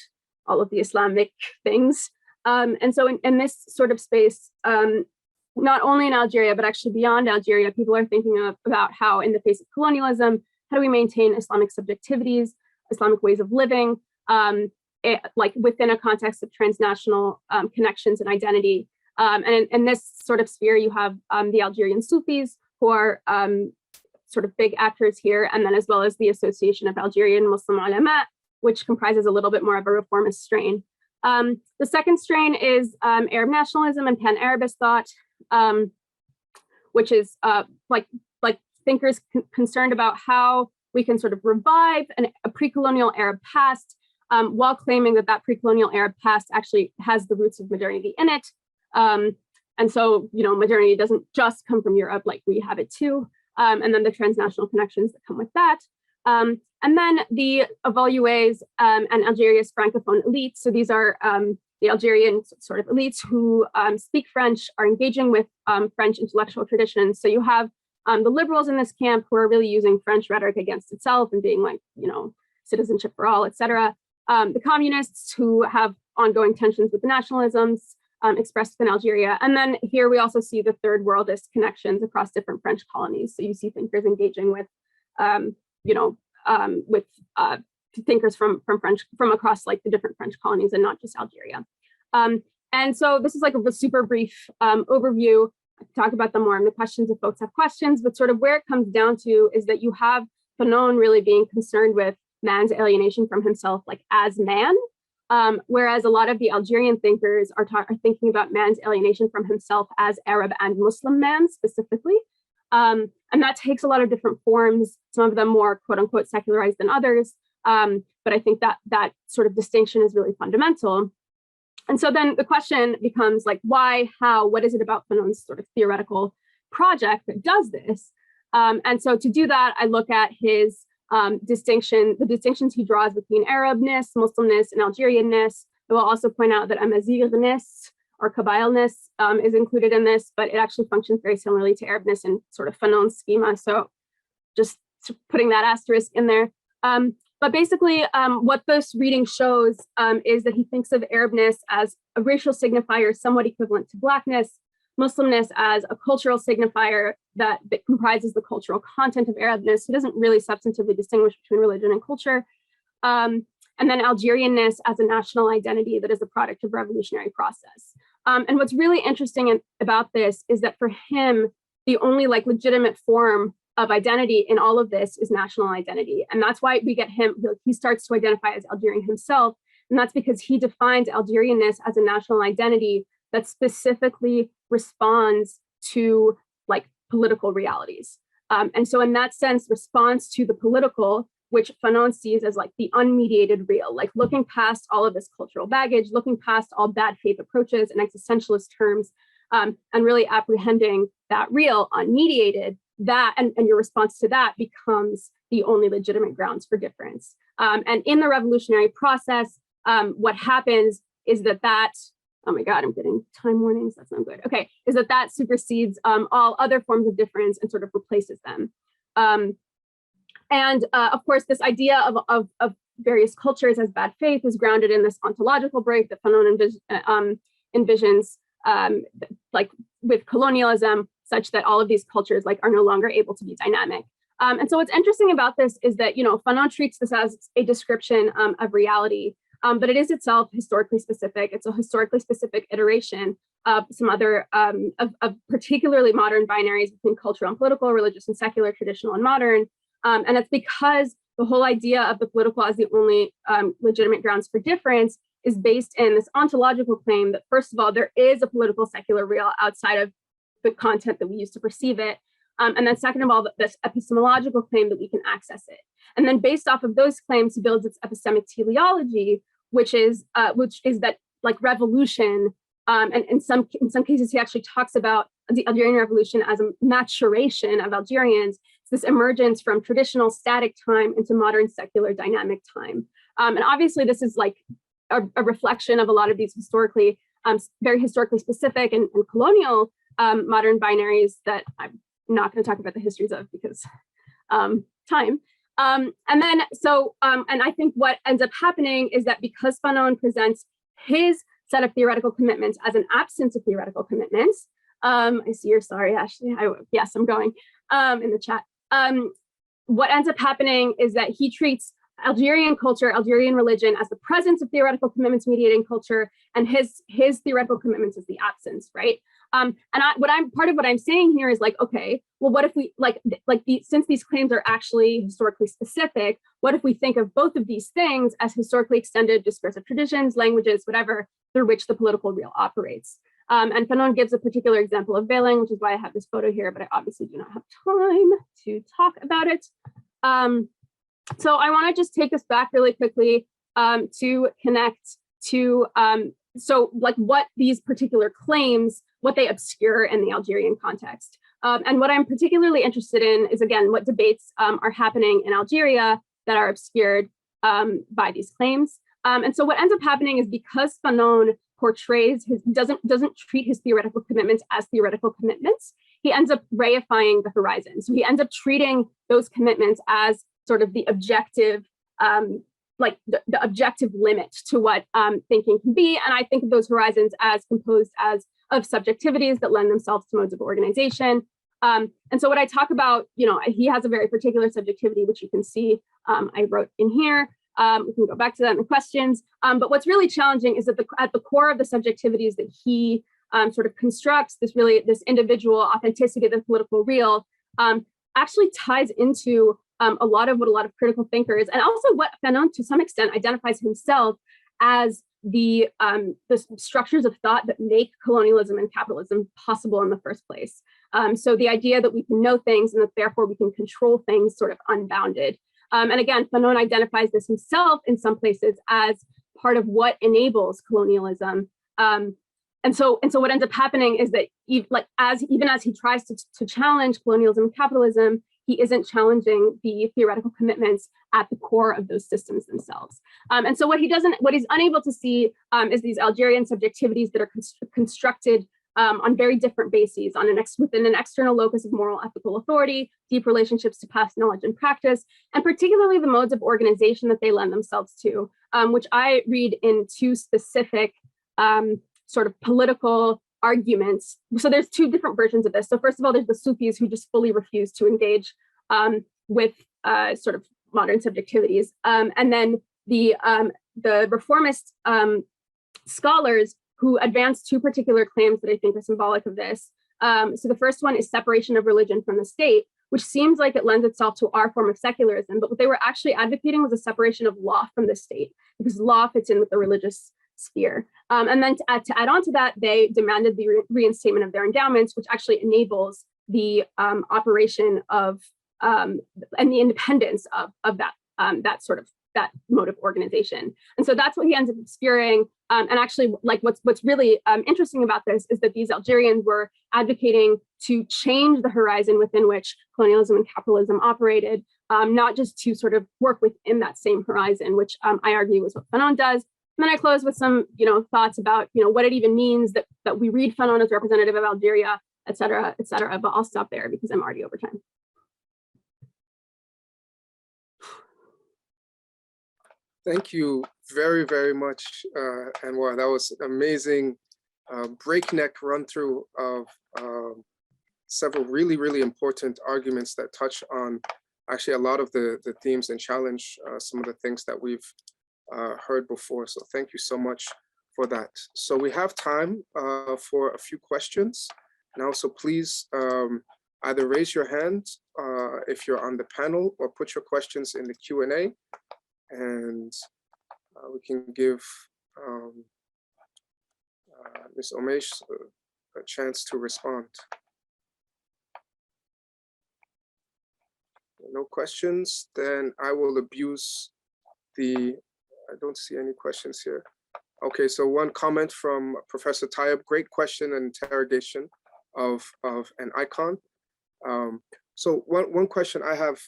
all of the Islamic things. And so in this sort of space, not only in Algeria, but actually beyond Algeria, people are thinking about how in the face of colonialism, how do we maintain Islamic subjectivities, Islamic ways of living, like within a context of transnational connections and identity. And in this sort of sphere, you have the Algerian Sufis, who are sort of big actors here, and then as well as the Association of Algerian Muslim Ulama, which comprises a little bit more of a reformist strain. The second strain is Arab nationalism and pan-Arabist thought, which is like thinkers concerned about how we can sort of revive a pre-colonial Arab past while claiming that pre-colonial Arab past actually has the roots of modernity in it. And so, modernity doesn't just come from Europe, like we have it too. And then the transnational connections that come with that. And then the Evalués and Algeria's Francophone elites. So these are the Algerian sort of elites who speak French, are engaging with French intellectual traditions. So you have the liberals in this camp who are really using French rhetoric against itself and being like, citizenship for all, et cetera. The communists who have ongoing tensions with the nationalisms expressed within Algeria. And then here we also see the third worldist connections across different French colonies. So you see thinkers engaging with, thinkers from across like the different French colonies and not just Algeria. And so this is like a super brief overview. I can talk about them more in the questions if folks have questions, but sort of where it comes down to is that you have Fanon really being concerned with man's alienation from himself, like as man, whereas a lot of the Algerian thinkers are thinking about man's alienation from himself as Arab and Muslim man specifically. And that takes a lot of different forms, some of them more quote unquote secularized than others. But I think that sort of distinction is really fundamental. And so then the question becomes like, why, how, what is it about Fanon's sort of theoretical project that does this? And so to do that, I look at his the distinctions he draws between Arabness, Muslimness, and Algerianness. I will also point out that Amazighness or Kabyleness is included in this, but it actually functions very similarly to Arabness in sort of Fanon's schema. So just putting that asterisk in there. But basically, what this reading shows is that he thinks of Arabness as a racial signifier somewhat equivalent to Blackness, Muslimness as a cultural signifier that comprises the cultural content of Arabness. He doesn't really substantively distinguish between religion and culture. And then Algerianness as a national identity that is a product of revolutionary process. And what's really interesting about this is that for him, the only like legitimate form of identity in all of this is national identity. And that's why we get him, he starts to identify as Algerian himself. And that's because he defines Algerianness as a national identity that specifically responds to like political realities. And so in that sense, response to the political, which Fanon sees as like the unmediated real, like looking past all of this cultural baggage, looking past all bad faith approaches and existentialist terms, and really apprehending that real unmediated, that and your response to that becomes the only legitimate grounds for difference. And in the revolutionary process, what happens is that, oh my God, I'm getting time warnings, that's not good. Okay, is that supersedes all other forms of difference and sort of replaces them. And of course, this idea of various cultures as bad faith is grounded in this ontological break that Fanon envisions, like with colonialism, such that all of these cultures like are no longer able to be dynamic. And so what's interesting about this is that, you know, Fanon treats this as a description of reality, but it is itself historically specific. It's a historically specific iteration of some other, of particularly modern binaries between cultural and political, religious and secular, traditional and modern. And it's because the whole idea of the political as the only legitimate grounds for difference is based in this ontological claim that, first of all, there is a political secular real outside of the content that we use to perceive it. And then second of all, this epistemological claim that we can access it. And then based off of those claims, he builds its epistemic teleology, which is that like revolution. And in some cases, he actually talks about the Algerian Revolution as a maturation of Algerians, this emergence from traditional static time into modern secular dynamic time. And obviously this is like a reflection of a lot of these historically, very historically specific and colonial modern binaries that I'm not going to talk about the histories of because time. And then, so, and I think what ends up happening is that because Fanon presents his set of theoretical commitments as an absence of theoretical commitments, I see you're sorry, Ashley. Yes, I'm going in the chat. What ends up happening is that he treats Algerian culture, Algerian religion as the presence of theoretical commitments mediating culture, and his theoretical commitments as the absence, right? And part of what I'm saying here is like, okay, well, what if we since these claims are actually historically specific, what if we think of both of these things as historically extended discursive traditions, languages, whatever, through which the political real operates? And Fanon gives a particular example of veiling, which is why I have this photo here, but I obviously do not have time to talk about it. So I want to just take us back really quickly to connect to, so like what these particular claims, what they obscure in the Algerian context. And what I'm particularly interested in is, again, what debates are happening in Algeria that are obscured by these claims. And so what ends up happening is because Fanon portrays doesn't treat his theoretical commitments as theoretical commitments, he ends up reifying the horizon. So he ends up treating those commitments as sort of the objective, like the objective limit to what thinking can be. And I think of those horizons as composed of subjectivities that lend themselves to modes of organization. And so what I talk about, you know, he has a very particular subjectivity, which you can see I wrote in here. We can go back to that in the questions. But what's really challenging is that at the core of the subjectivities that he sort of constructs, this individual authenticity of the political real actually ties into a lot of critical thinkers, and also what Fanon to some extent identifies himself as the structures of thought that make colonialism and capitalism possible in the first place. So the idea that we can know things and that therefore we can control things sort of unbounded. And again, Fanon identifies this himself in some places as part of what enables colonialism. And so what ends up happening is that even as he tries to challenge colonialism and capitalism, he isn't challenging the theoretical commitments at the core of those systems themselves. And so what he's unable to see is these Algerian subjectivities that are constructed on very different bases, within an external locus of moral ethical authority, deep relationships to past knowledge and practice, and particularly the modes of organization that they lend themselves to, which I read in two specific sort of political arguments. So there's two different versions of this. So first of all, there's the Sufis who just fully refuse to engage with sort of modern subjectivities. And then the reformist scholars who advance two particular claims that I think are symbolic of this. So the first one is separation of religion from the state, which seems like it lends itself to our form of secularism, but what they were actually advocating was a separation of law from the state, because law fits in with the religious sphere. And then to add on to that, they demanded the reinstatement of their endowments, which actually enables the operation of and the independence of that mode of organization. And so that's what he ends up spewing. And actually, like what's really interesting about this is that these Algerians were advocating to change the horizon within which colonialism and capitalism operated, not just to sort of work within that same horizon, which I argue is what Fanon does. And then I close with some, thoughts about, what it even means that we read Fanon as representative of Algeria, et cetera, but I'll stop there because I'm already over time. Thank you very, very much, Anwar. That was amazing, breakneck run through of several really, really important arguments that touch on actually a lot of the themes and challenge some of the things that we've heard before. So thank you so much for that. So we have time for a few questions now. So please either raise your hand if you're on the panel or put your questions in the Q&A. And we can give Ms. Omesh a chance to respond. No questions, then I will abuse I don't see any questions here. Okay, so one comment from Professor Tayeb, great question and interrogation of an icon. So one question I have,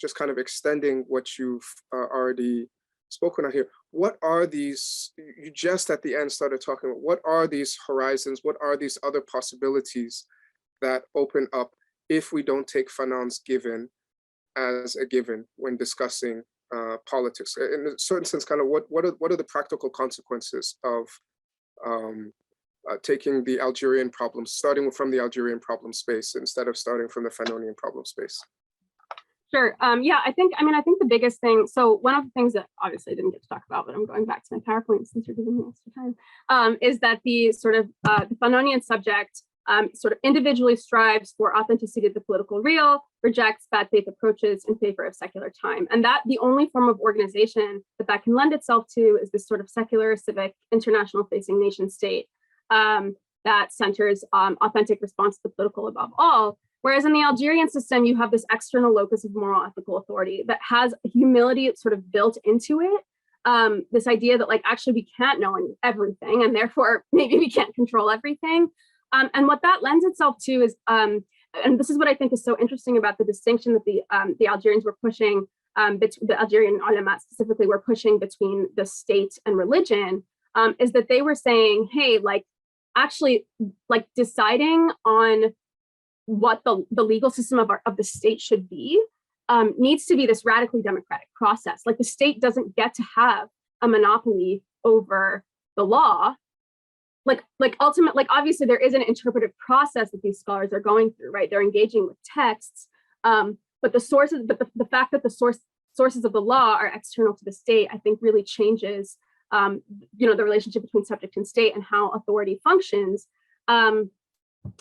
just kind of extending what you've already spoken on here. What are these, you just at the end started talking about, what are these horizons? What are these other possibilities that open up if we don't take Fanon's given as a given when discussing politics? In a certain sense, kind of what are the practical consequences of taking the Algerian problem, starting from the Algerian problem space instead of starting from the Fanonian problem space? Sure. Yeah, I think the biggest thing, so one of the things that obviously I didn't get to talk about, but I'm going back to my PowerPoint since you're giving me extra time, is that the sort of the Fanonian subject sort of individually strives for authenticity of the political real, rejects bad faith approaches in favor of secular time. And that the only form of organization that can lend itself to is this sort of secular, civic, international facing nation state that centers authentic response to the political above all. Whereas in the Algerian system, you have this external locus of moral ethical authority that has humility sort of built into it. This idea that like, actually we can't know everything and therefore maybe we can't control everything. And what that lends itself to is, and this is what I think is so interesting about the distinction that the Algerians were pushing, the Algerian ulama specifically were pushing between the state and religion, is that they were saying, hey, like actually like deciding on what the legal system of the state should be needs to be this radically democratic process. Like the state doesn't get to have a monopoly over the law. Like ultimately, like obviously there is an interpretive process that these scholars are going through, right? They're engaging with texts, but the sources, but the fact that the sources of the law are external to the state, I think really changes, the relationship between subject and state and how authority functions. And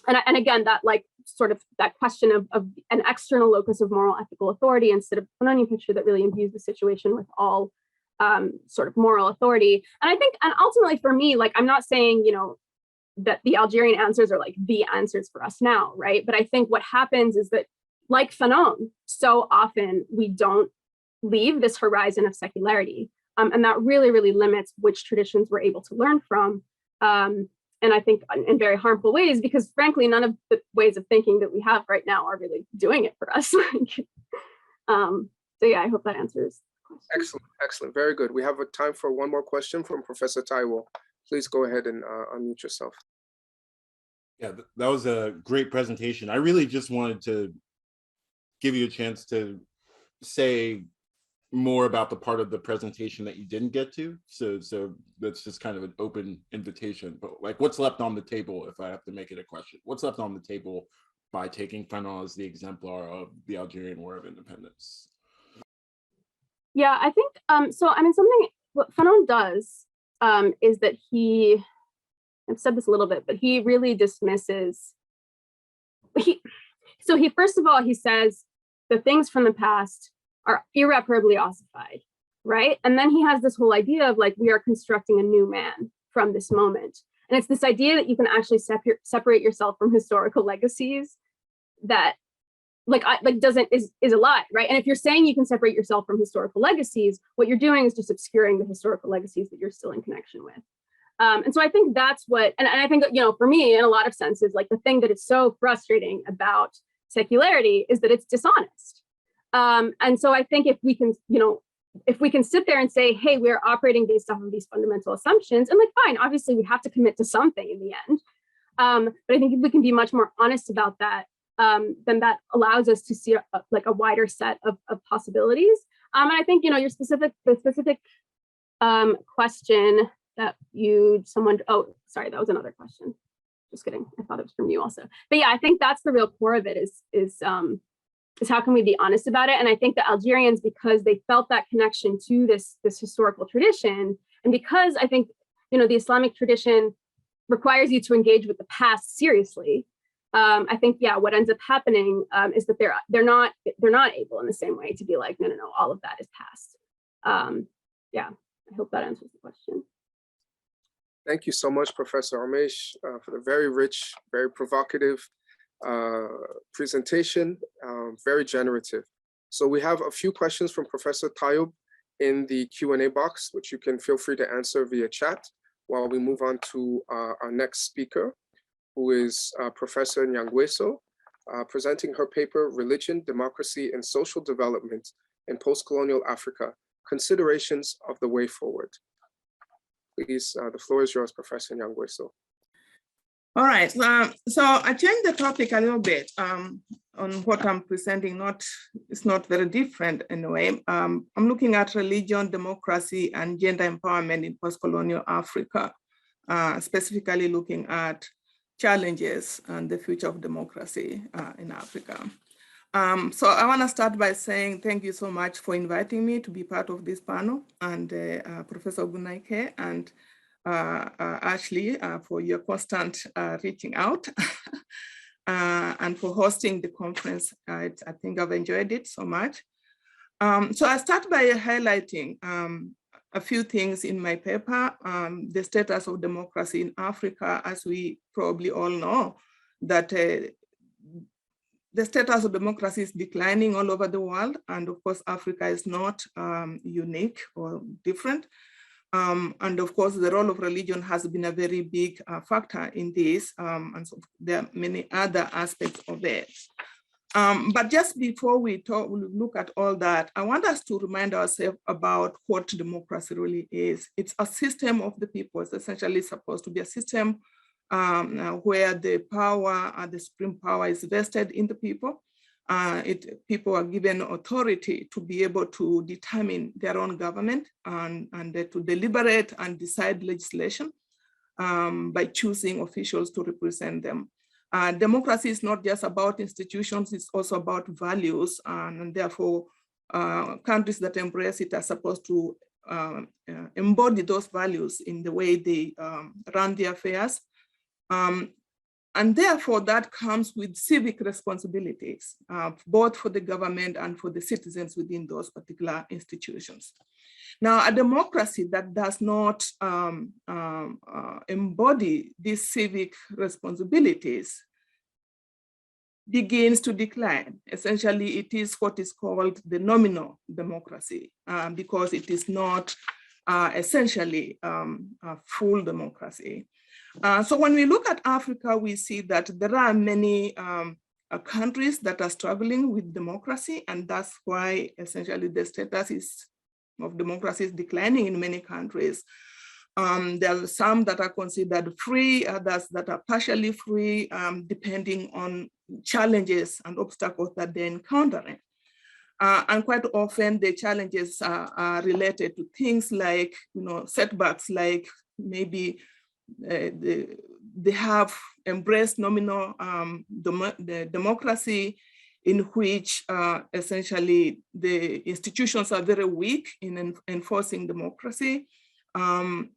again, that like sort of that question of an external locus of moral ethical authority instead of an onion picture that really imbues the situation with all sort of moral authority. And I think, and ultimately for me, like, I'm not saying, that the Algerian answers are like the answers for us now, right? But I think what happens is that like Fanon, so often we don't leave this horizon of secularity. And that really, really limits which traditions we're able to learn from. And I think in very harmful ways, because frankly, none of the ways of thinking that we have right now are really doing it for us. So yeah, I hope that answers. Excellent, excellent, very good. We have a time for one more question from Professor Taiwo. Please go ahead and unmute yourself. Yeah, that was a great presentation. I really just wanted to give you a chance to say more about the part of the presentation that you didn't get to. So that's just kind of an open invitation. But like, what's left on the table, if I have to make it a question? What's left on the table by taking Fanon as the exemplar of the Algerian War of Independence? Yeah, I think, so I mean, something, what Fanon does is that I've said this a little bit, but he really dismisses, so he first of all, he says the things from the past are irreparably ossified. right? And then he has this whole idea of like, we are constructing a new man from this moment. And it's this idea that you can actually separate yourself from historical legacies that is a lie, right? And if you're saying you can separate yourself from historical legacies, what you're doing is just obscuring the historical legacies that you're still in connection with. And so I think that's what, and I think, you know, for me, in a lot of senses, like the thing that is so frustrating about secularity is that it's dishonest. And so I think if we can, you know, if we can sit there and say, hey, we're operating based off of these fundamental assumptions, and like, fine, obviously we have to commit to something in the end. But I think if we can be much more honest about that, then that allows us to see a wider set of possibilities. And I think, you know, the specific question that oh, sorry, that was another question. Just kidding. I thought it was from you also. But yeah, I think that's the real core of it is how can we be honest about it? And I think the Algerians, because they felt that connection to this historical tradition, and because I think, you know, the Islamic tradition requires you to engage with the past seriously. I think, yeah, what ends up happening is that they're not able in the same way to be like, no, all of that is past. Yeah, I hope that answers the question. Thank you so much, Professor Omesh, for the very rich, very provocative presentation, very generative. So we have a few questions from Professor Tayoub in the Q&A box, which you can feel free to answer via chat while we move on to our next speaker, who is Professor Nyangweso, presenting her paper, Religion, Democracy, and Social Development in Postcolonial Africa, Considerations of the Way Forward. Please, the floor is yours, Professor Nyangweso. All right, so I changed the topic a little bit on what I'm presenting. It's not very different in a way. I'm looking at religion, democracy, and gender empowerment in post-colonial Africa, specifically looking at challenges and the future of democracy in Africa. So I want to start by saying thank you so much for inviting me to be part of this panel, and Professor Ogunaike and Ashley for your constant reaching out and for hosting the conference. I think I've enjoyed it so much. So I start by highlighting a few things in my paper, the status of democracy in Africa. As we probably all know, that the status of democracy is declining all over the world. And of course, Africa is not unique or different. And of course, the role of religion has been a very big factor in this. And so there are many other aspects of it. But just before we look at all that, I want us to remind ourselves about what democracy really is. It's a system of the people. It's essentially supposed to be a system where the power, the supreme power is vested in the people. People are given authority to be able to determine their own government and to deliberate and decide legislation by choosing officials to represent them. Democracy is not just about institutions, it's also about values, and therefore countries that embrace it are supposed to embody those values in the way they run their affairs. And therefore that comes with civic responsibilities, both for the government and for the citizens within those particular institutions. Now, a democracy that does not embody these civic responsibilities begins to decline. Essentially, it is what is called the nominal democracy, because it is not essentially a full democracy. So when we look at Africa, we see that there are many countries that are struggling with democracy, and that's why essentially the status of democracy is declining in many countries. There are some that are considered free, others that are partially free, depending on challenges and obstacles that they're encountering. And quite often the challenges are related to things like, setbacks, like maybe they have embraced nominal the democracy, in which essentially the institutions are very weak in enforcing democracy. And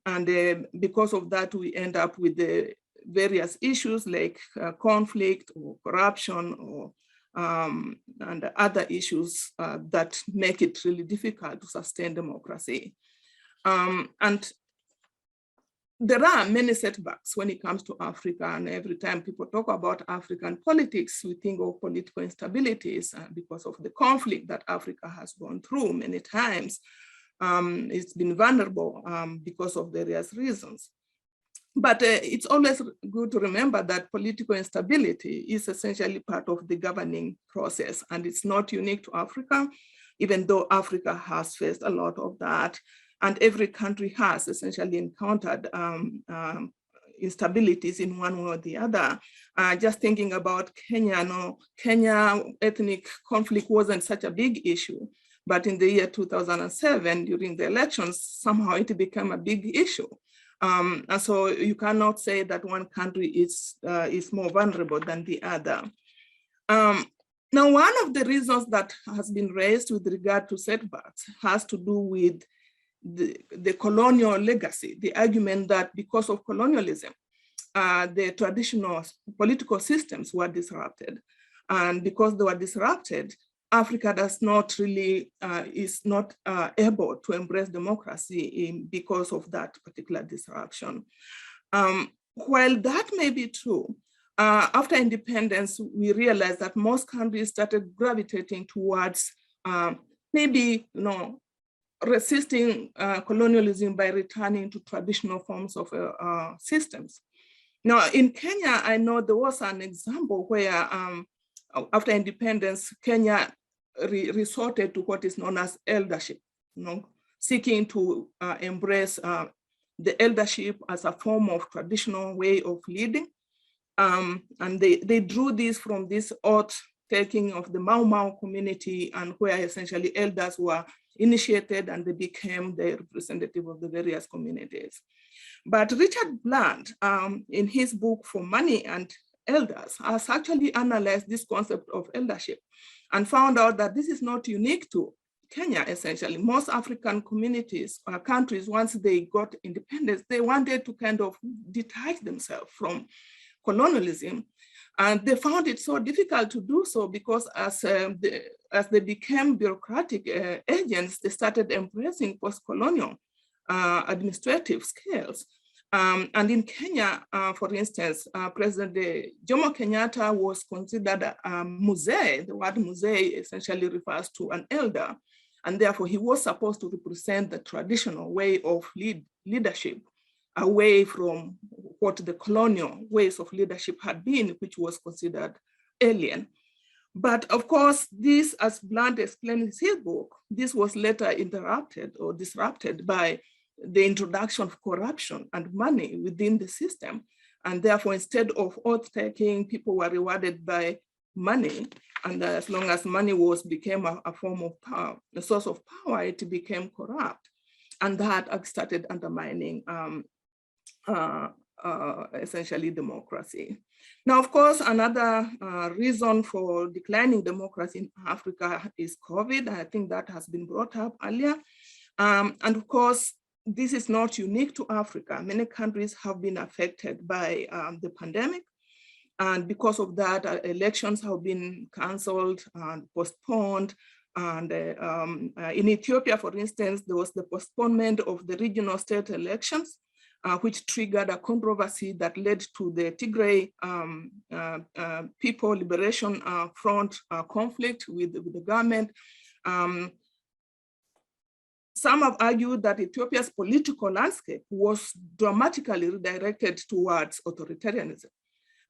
because of that, we end up with the various issues like conflict or corruption or and other issues that make it really difficult to sustain democracy. And there are many setbacks when it comes to Africa, and every time people talk about African politics, we think of political instabilities because of the conflict that Africa has gone through many times. It's been vulnerable because of various reasons. But it's always good to remember that political instability is essentially part of the governing process, and it's not unique to Africa, even though Africa has faced a lot of that. And every country has essentially encountered instabilities in one way or the other. Just thinking about Kenya, no, Kenya ethnic conflict wasn't such a big issue, but in the year 2007, during the elections, somehow it became a big issue. And so you cannot say that one country is more vulnerable than the other. Now, one of the reasons that has been raised with regard to setbacks has to do with the colonial legacy, the argument that because of colonialism, the traditional political systems were disrupted. And because they were disrupted, Africa does not really, is not able to embrace democracy because of that particular disruption. While that may be true, after independence, we realized that most countries started gravitating towards maybe, resisting colonialism by returning to traditional forms of systems. Now, in Kenya, I know there was an example where after independence, Kenya resorted to what is known as eldership, seeking to embrace the eldership as a form of traditional way of leading. And they drew this from this oath taking of the Mau Mau community, and where essentially elders were initiated and they became the representative of the various communities. But Richard Blunt, in his book For Money and Elders, has actually analyzed this concept of eldership and found out that this is not unique to Kenya, essentially. Most African communities or countries, once they got independence, they wanted to kind of detach themselves from colonialism. And they found it so difficult to do so because as they became bureaucratic agents, they started embracing post-colonial administrative skills. And in Kenya, for instance, President Jomo Kenyatta was considered a muzee. The word muzee essentially refers to an elder, and therefore he was supposed to represent the traditional way of leadership, away from what the colonial ways of leadership had been, which was considered alien. But of course, this, as Blunt explained in his book, this was later interrupted or disrupted by the introduction of corruption and money within the system. And therefore, instead of oath-taking, people were rewarded by money. And as long as money became a form of power, a source of power, it became corrupt. And that started undermining essentially democracy. Now, of course, another reason for declining democracy in Africa is COVID. I think that has been brought up earlier. And of course, this is not unique to Africa. Many countries have been affected by the pandemic. And because of that, elections have been canceled and postponed. And in Ethiopia, for instance, there was the postponement of the regional state elections, which triggered a controversy that led to the Tigray People Liberation Front conflict with the government. Some have argued that Ethiopia's political landscape was dramatically redirected towards authoritarianism.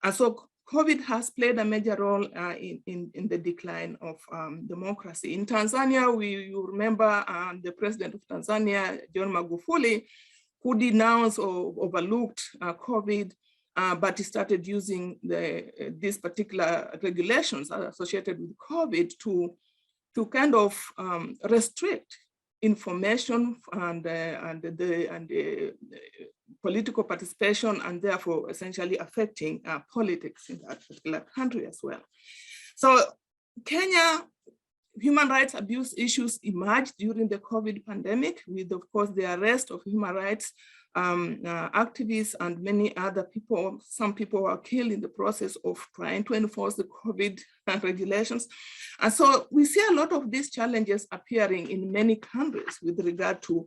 And so COVID has played a major role in the decline of democracy. In Tanzania, you remember the president of Tanzania, John Magufuli, who denounced or overlooked COVID, but he started using these particular regulations associated with COVID to kind of restrict information and political participation, and therefore essentially affecting politics in that particular country as well. So Kenya Human rights abuse issues emerged during the COVID pandemic with, of course, the arrest of human rights activists and many other people. Some people were killed in the process of trying to enforce the COVID regulations. And so we see a lot of these challenges appearing in many countries with regard to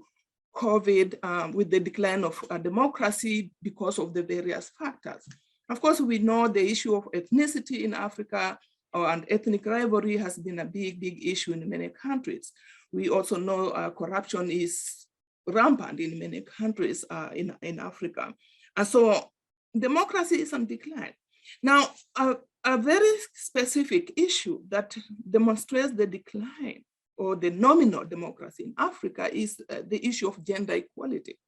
COVID, with the decline of democracy because of the various factors. Of course, we know the issue of ethnicity in Africa and ethnic rivalry has been a big issue in many countries. We also know corruption is rampant in many countries in Africa. And so democracy is on decline. Now, a very specific issue that demonstrates the decline or the nominal democracy in Africa is the issue of gender equality,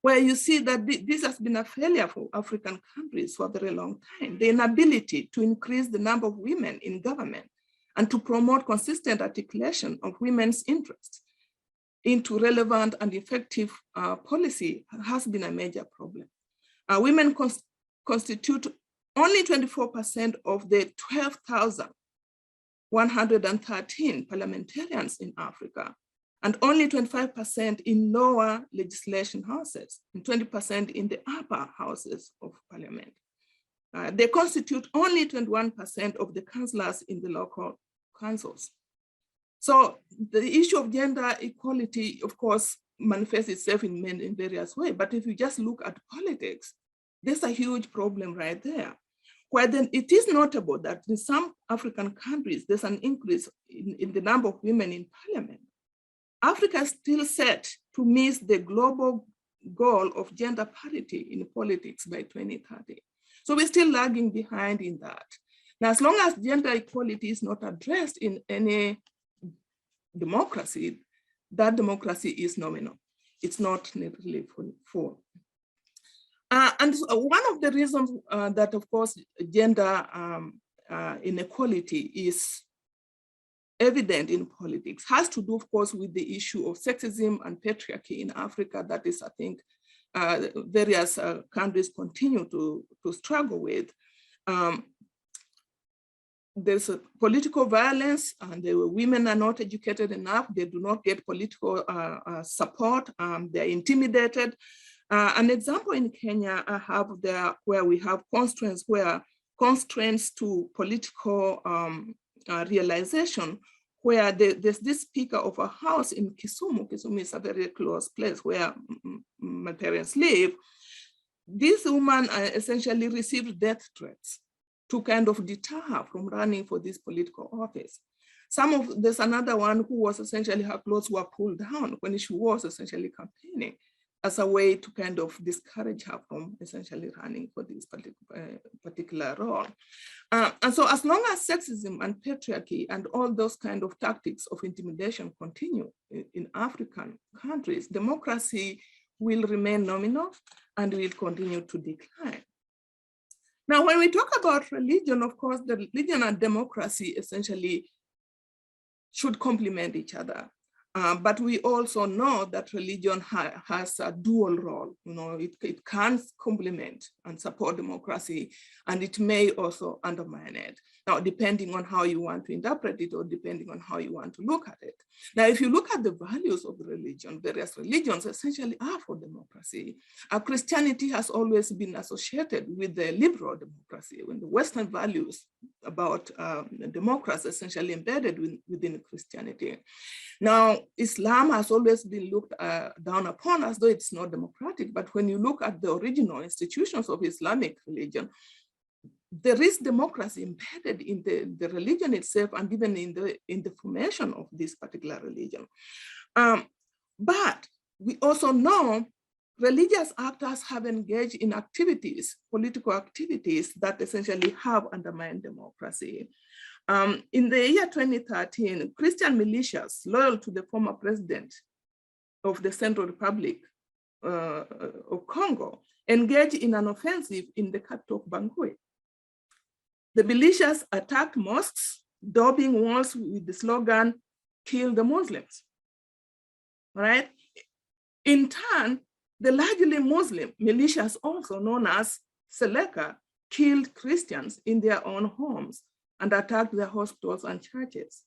where you see that this has been a failure for African countries for a very long time. The inability to increase the number of women in government and to promote consistent articulation of women's interests into relevant and effective policy has been a major problem. Women constitute only 24% of the 12,113 parliamentarians in Africa, and only 25% in lower legislation houses, and 20% in the upper houses of parliament. They constitute only 21% of the councillors in the local councils. So the issue of gender equality, of course, manifests itself in various ways. But if you just look at politics, there's a huge problem right there, where then it is notable that in some African countries, there's an increase in the number of women in parliament. Africa is still set to miss the global goal of gender parity in politics by 2030. So we're still lagging behind in that. Now, as long as gender equality is not addressed in any democracy, that democracy is nominal. It's not really full. And one of the reasons that, of course, gender inequality is evident in politics has to do, of course, with the issue of sexism and patriarchy in Africa. That is, I think, various countries continue to struggle with. There's a political violence, and the women are not educated enough. They do not get political support. They're intimidated. An example in Kenya I have there where we have constraints to political realization, where there's this speaker of a house in Kisumu. Kisumu is a very close place where my parents live. This woman essentially received death threats to kind of deter her from running for this political office. There's another one who was essentially, her clothes were pulled down when she was essentially campaigning as a way to kind of discourage her from essentially running for this particular role. And so as long as sexism and patriarchy and all those kind of tactics of intimidation continue in African countries, democracy will remain nominal and will continue to decline. Now, when we talk about religion, of course, the religion and democracy essentially should complement each other. But we also know that religion has a dual role. You know, it can complement and support democracy, and it may also undermine it. Now, depending on how you want to interpret it or depending on how you want to look at it. Now, if you look at the values of the religion, various religions essentially are for democracy. Christianity has always been associated with the liberal democracy, when the Western values about democracy essentially embedded within Christianity. Now, Islam has always been looked down upon as though it's not democratic, but when you look at the original institutions of Islamic religion, there is democracy embedded in the religion itself and even in the formation of this particular religion. But we also know religious actors have engaged in activities, political activities that essentially have undermined democracy. In the year 2013, Christian militias loyal to the former president of the Central Republic of Congo engaged in an offensive in the capital of Bangui. The militias attacked mosques, daubing walls with the slogan, "Kill the Muslims," right? In turn, the largely Muslim militias, also known as Seleka, killed Christians in their own homes and attacked their hospitals and churches.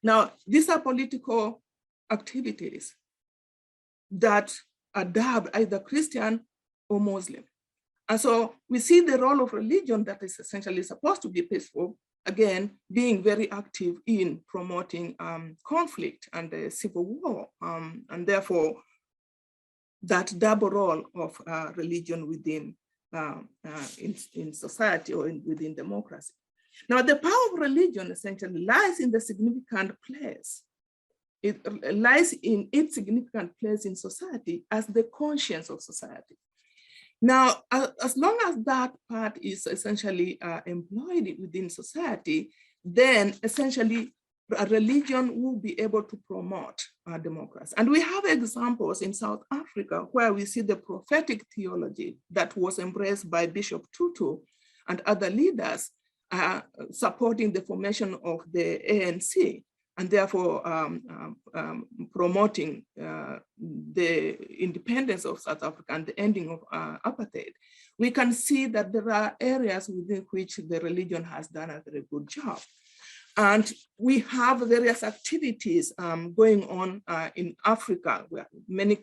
Now, these are political activities that are dubbed either Christian or Muslim. And so we see the role of religion that is essentially supposed to be peaceful, again, being very active in promoting conflict and civil war. And therefore, that double role of religion within in society or within democracy. Now, the power of religion essentially lies in the significant place. It lies in its significant place in society as the conscience of society. Now, as long as that part is essentially employed within society, then essentially a religion will be able to promote democracy. And we have examples in South Africa where we see the prophetic theology that was embraced by Bishop Tutu and other leaders supporting the formation of the ANC, and therefore promoting the independence of South Africa and the ending of apartheid. We can see that there are areas within which the religion has done a very good job. And we have various activities going on in Africa, where many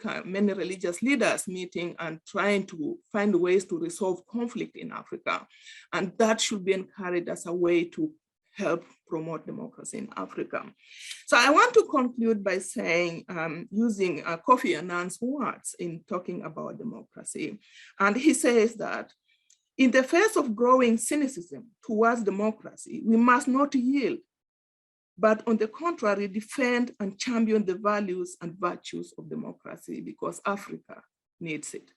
religious leaders meeting and trying to find ways to resolve conflict in Africa. And that should be encouraged as a way to help promote democracy in Africa. So I want to conclude by saying, using Kofi Annan's words in talking about democracy. And he says that, in the face of growing cynicism towards democracy, we must not yield, but on the contrary, defend and champion the values and virtues of democracy, because Africa needs it.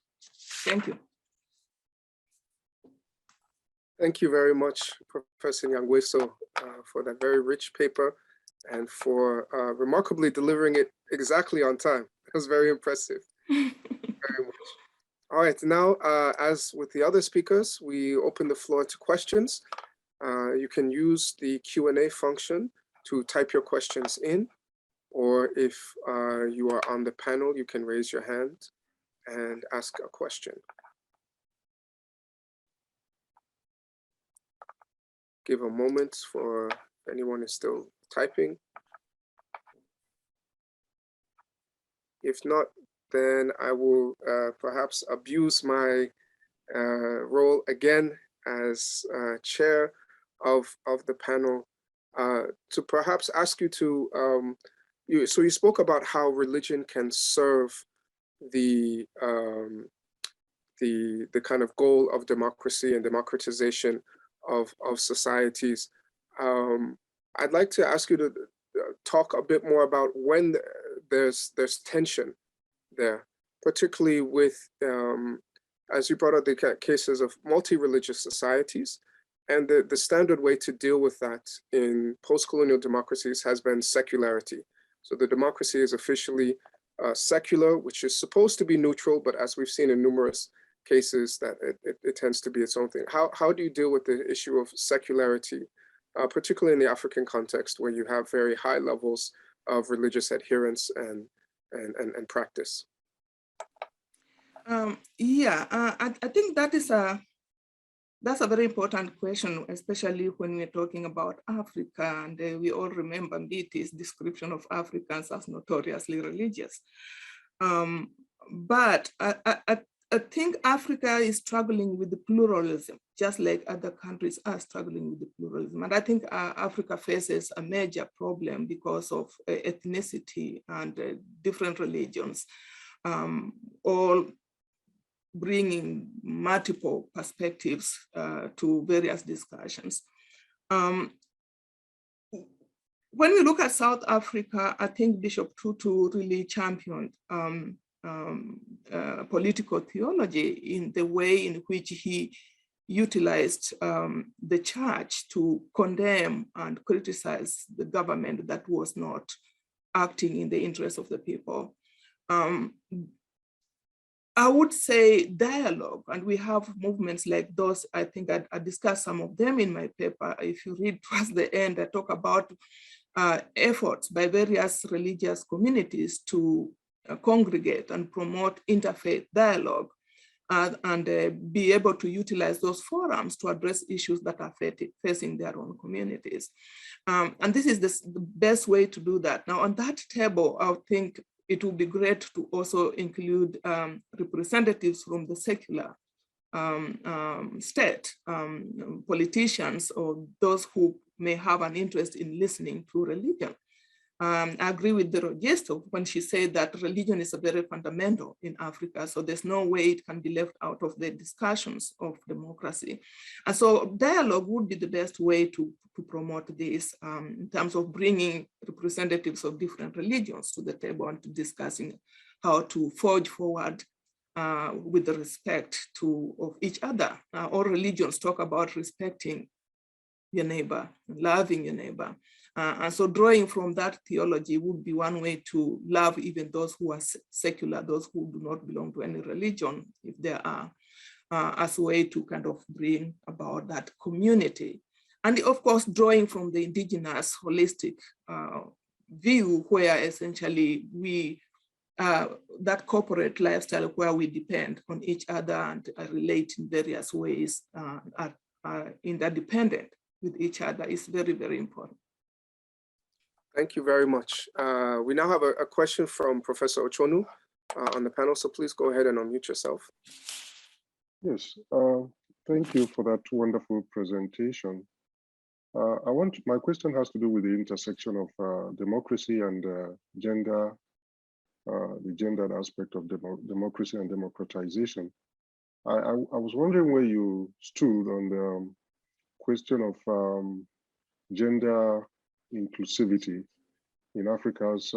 Thank you. Thank you very much, Professor Nyangweso, for that very rich paper and for remarkably delivering it exactly on time. It was very impressive. Very much. All right, now, as with the other speakers, we open the floor to questions. You can use the Q&A function to type your questions in, or if you are on the panel, you can raise your hand and ask a question. Give a moment for if anyone is still typing. If not, then I will perhaps abuse my role again as chair of the panel to perhaps ask you to, so you spoke about how religion can serve the kind of goal of democracy and democratization of societies. I'd like to ask you to talk a bit more about when there's tension there, particularly with, as you brought up the cases of multi-religious societies, and the standard way to deal with that in post-colonial democracies has been secularity. So the democracy is officially secular, which is supposed to be neutral, but as we've seen in numerous cases that it tends to be its own thing. How do you deal with the issue of secularity, particularly in the African context where you have very high levels of religious adherence and practice? I think that's a very important question, especially when we're talking about Africa, and we all remember Mbiti's description of Africans as notoriously religious. But I think Africa is struggling with the pluralism, just like other countries are struggling with the pluralism. And I think Africa faces a major problem because of ethnicity and different religions, all bringing multiple perspectives to various discussions. When we look at South Africa, I think Bishop Tutu really championed political theology in the way in which he utilized the church to condemn and criticize the government that was not acting in the interest of the people. I would say dialogue, and we have movements like those. I think I discussed some of them in my paper. If you read towards the end, I talk about efforts by various religious communities to congregate and promote interfaith dialogue and be able to utilize those forums to address issues that are facing their own communities. And this is the best way to do that. Now on that table, I think it would be great to also include representatives from the secular state, politicians, or those who may have an interest in listening to religion. I agree with the Rogesto when she said that religion is a very fundamental in Africa, so there's no way it can be left out of the discussions of democracy. And so dialogue would be the best way to promote this in terms of bringing representatives of different religions to the table and to discussing how to forge forward with the respect of each other. All religions talk about respecting your neighbor, loving your neighbor. And so drawing from that theology would be one way to love even those who are secular, those who do not belong to any religion, if there are, as a way to kind of bring about that community. And of course, drawing from the indigenous holistic view, where essentially we, that corporate lifestyle where we depend on each other and relate in various ways, are interdependent with each other, is very, very important. Thank you very much. We now have a question from Professor Ochonu on the panel, so please go ahead and unmute yourself. Yes, thank you for that wonderful presentation. My question has to do with the intersection of democracy and gender, the gendered aspect of democracy and democratization. I was wondering where you stood on the question of gender inclusivity in Africa's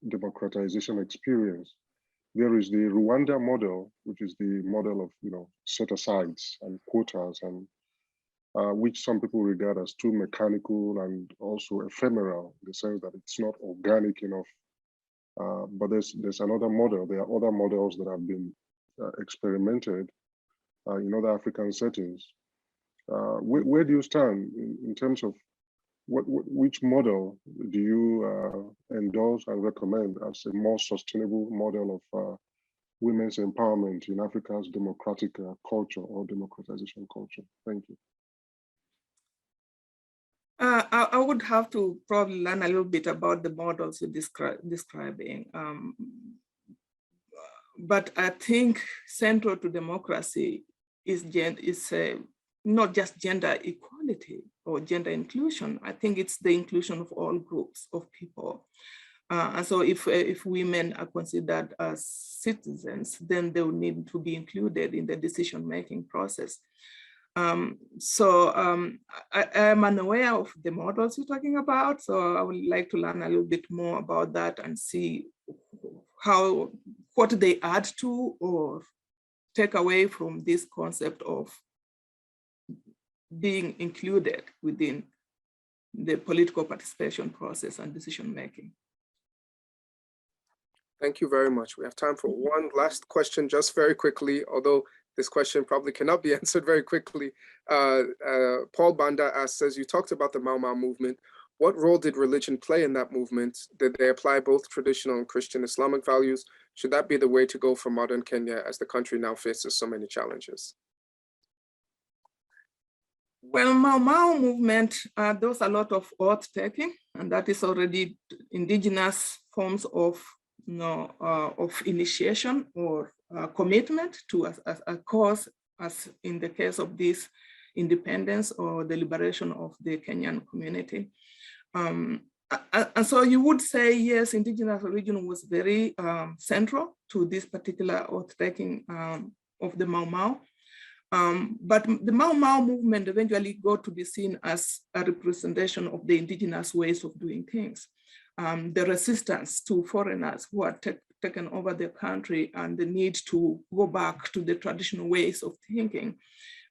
democratization experience. There is the Rwanda model, which is the model of set-asides and quotas, and which some people regard as too mechanical and also ephemeral, in the sense that it's not organic enough. But there's another model. There are other models that have been experimented in other African settings. Where do you stand in terms of which model do you endorse and recommend as a more sustainable model of women's empowerment in Africa's democratic culture or democratization culture? Thank you. I would have to probably learn a little bit about the models you're describing. But I think central to democracy is not just gender equality or gender inclusion. I think it's the inclusion of all groups of people. And so if women are considered as citizens, then they will need to be included in the decision-making process. I am unaware of the models you're talking about, so I would like to learn a little bit more about that and see what they add to or take away from this concept of being included within the political participation process and decision-making. Thank you very much. We have time for one last question, just very quickly, although this question probably cannot be answered very quickly. Paul Banda says, you talked about the Mau Mau movement. What role did religion play in that movement? Did they apply both traditional and Christian Islamic values? Should that be the way to go for modern Kenya as the country now faces so many challenges? Well, Mau Mau movement, there was a lot of oath taking, and that is already indigenous forms of, of initiation or commitment to a cause, as in the case of this independence or the liberation of the Kenyan community. And so you would say, yes, indigenous religion was very central to this particular oath taking of the Mau Mau. But the Mau Mau movement eventually got to be seen as a representation of the indigenous ways of doing things. The resistance to foreigners who had taken over the country and the need to go back to the traditional ways of thinking.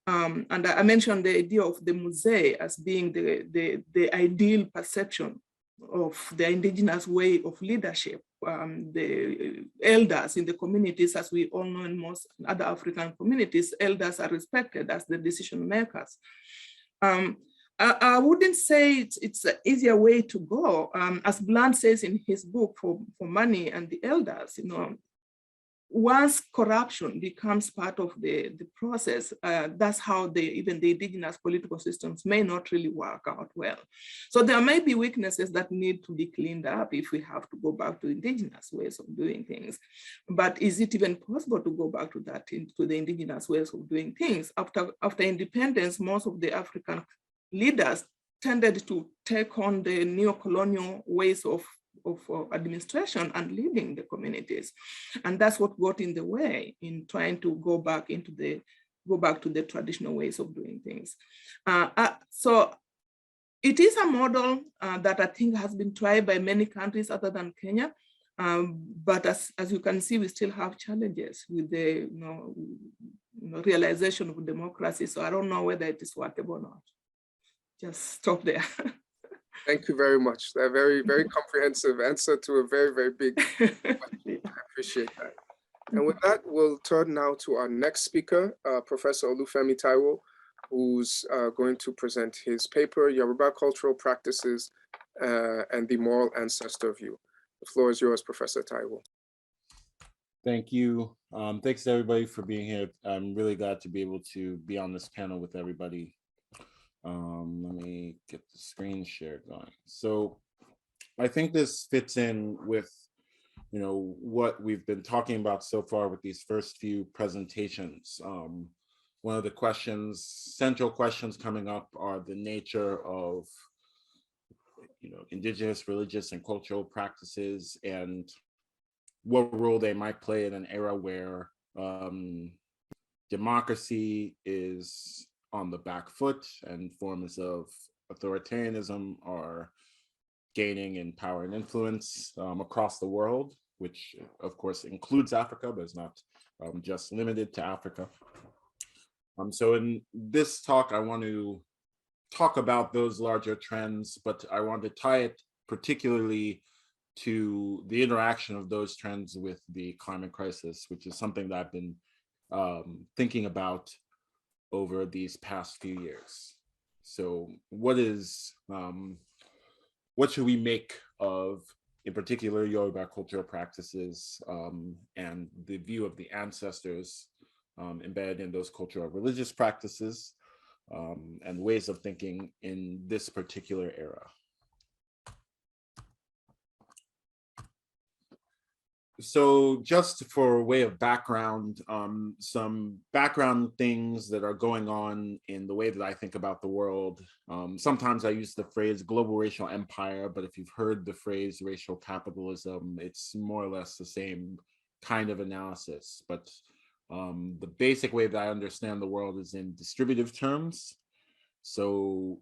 And I mentioned the idea of the Musée as being the ideal perception of the indigenous way of leadership. The elders in the communities, as we all know in most other African communities, elders are respected as the decision makers. I wouldn't say it's an easier way to go. As Blunt says in his book, for Money and the Elders, once corruption becomes part of the process, that's how even the indigenous political systems may not really work out well. So there may be weaknesses that need to be cleaned up if we have to go back to indigenous ways of doing things. But is it even possible to go back to that, to the indigenous ways of doing things? After independence, most of the African leaders tended to take on the neo-colonial ways of administration and leading the communities, and that's what got in the way in trying to go back to the traditional ways of doing things. So it is a model that I think has been tried by many countries other than Kenya, but as you can see, we still have challenges with the realization of democracy. So I don't know whether it is workable or not. Just stop there. Thank you very much. That very, very comprehensive answer to a very, very big question. I appreciate that. And with that, we'll turn now to our next speaker, Professor Olufemi Taiwo, who's going to present his paper, Yoruba Cultural Practices and the Moral Ancestor View. The floor is yours, Professor Taiwo. Thank you. Thanks everybody for being here. I'm really glad to be able to be on this panel with everybody. Let me get the screen share going. So I think this fits in with, what we've been talking about so far with these first few presentations. One of the central questions coming up are the nature of, indigenous religious and cultural practices and what role they might play in an era where democracy is on the back foot and forms of authoritarianism are gaining in power and influence across the world, which of course includes Africa, but is not just limited to Africa. So in this talk, I want to talk about those larger trends, but I want to tie it particularly to the interaction of those trends with the climate crisis, which is something that I've been thinking about over these past few years. So what should we make of, in particular, Yoruba cultural practices and the view of the ancestors embedded in those cultural religious practices and ways of thinking in this particular era? So just for a way of background, some background things that are going on in the way that I think about the world. Sometimes I use the phrase global racial empire, but if you've heard the phrase racial capitalism, it's more or less the same kind of analysis. But the basic way that I understand the world is in distributive terms. So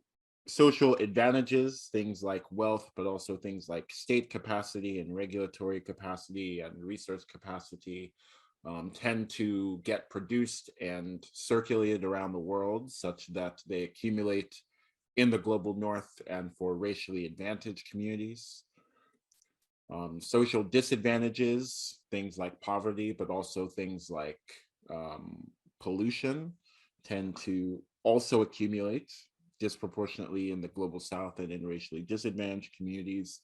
social advantages, things like wealth, but also things like state capacity and regulatory capacity and research capacity tend to get produced and circulated around the world such that they accumulate in the global north and for racially advantaged communities. Social disadvantages, things like poverty, but also things like pollution tend to also accumulate disproportionately in the global south and in racially disadvantaged communities.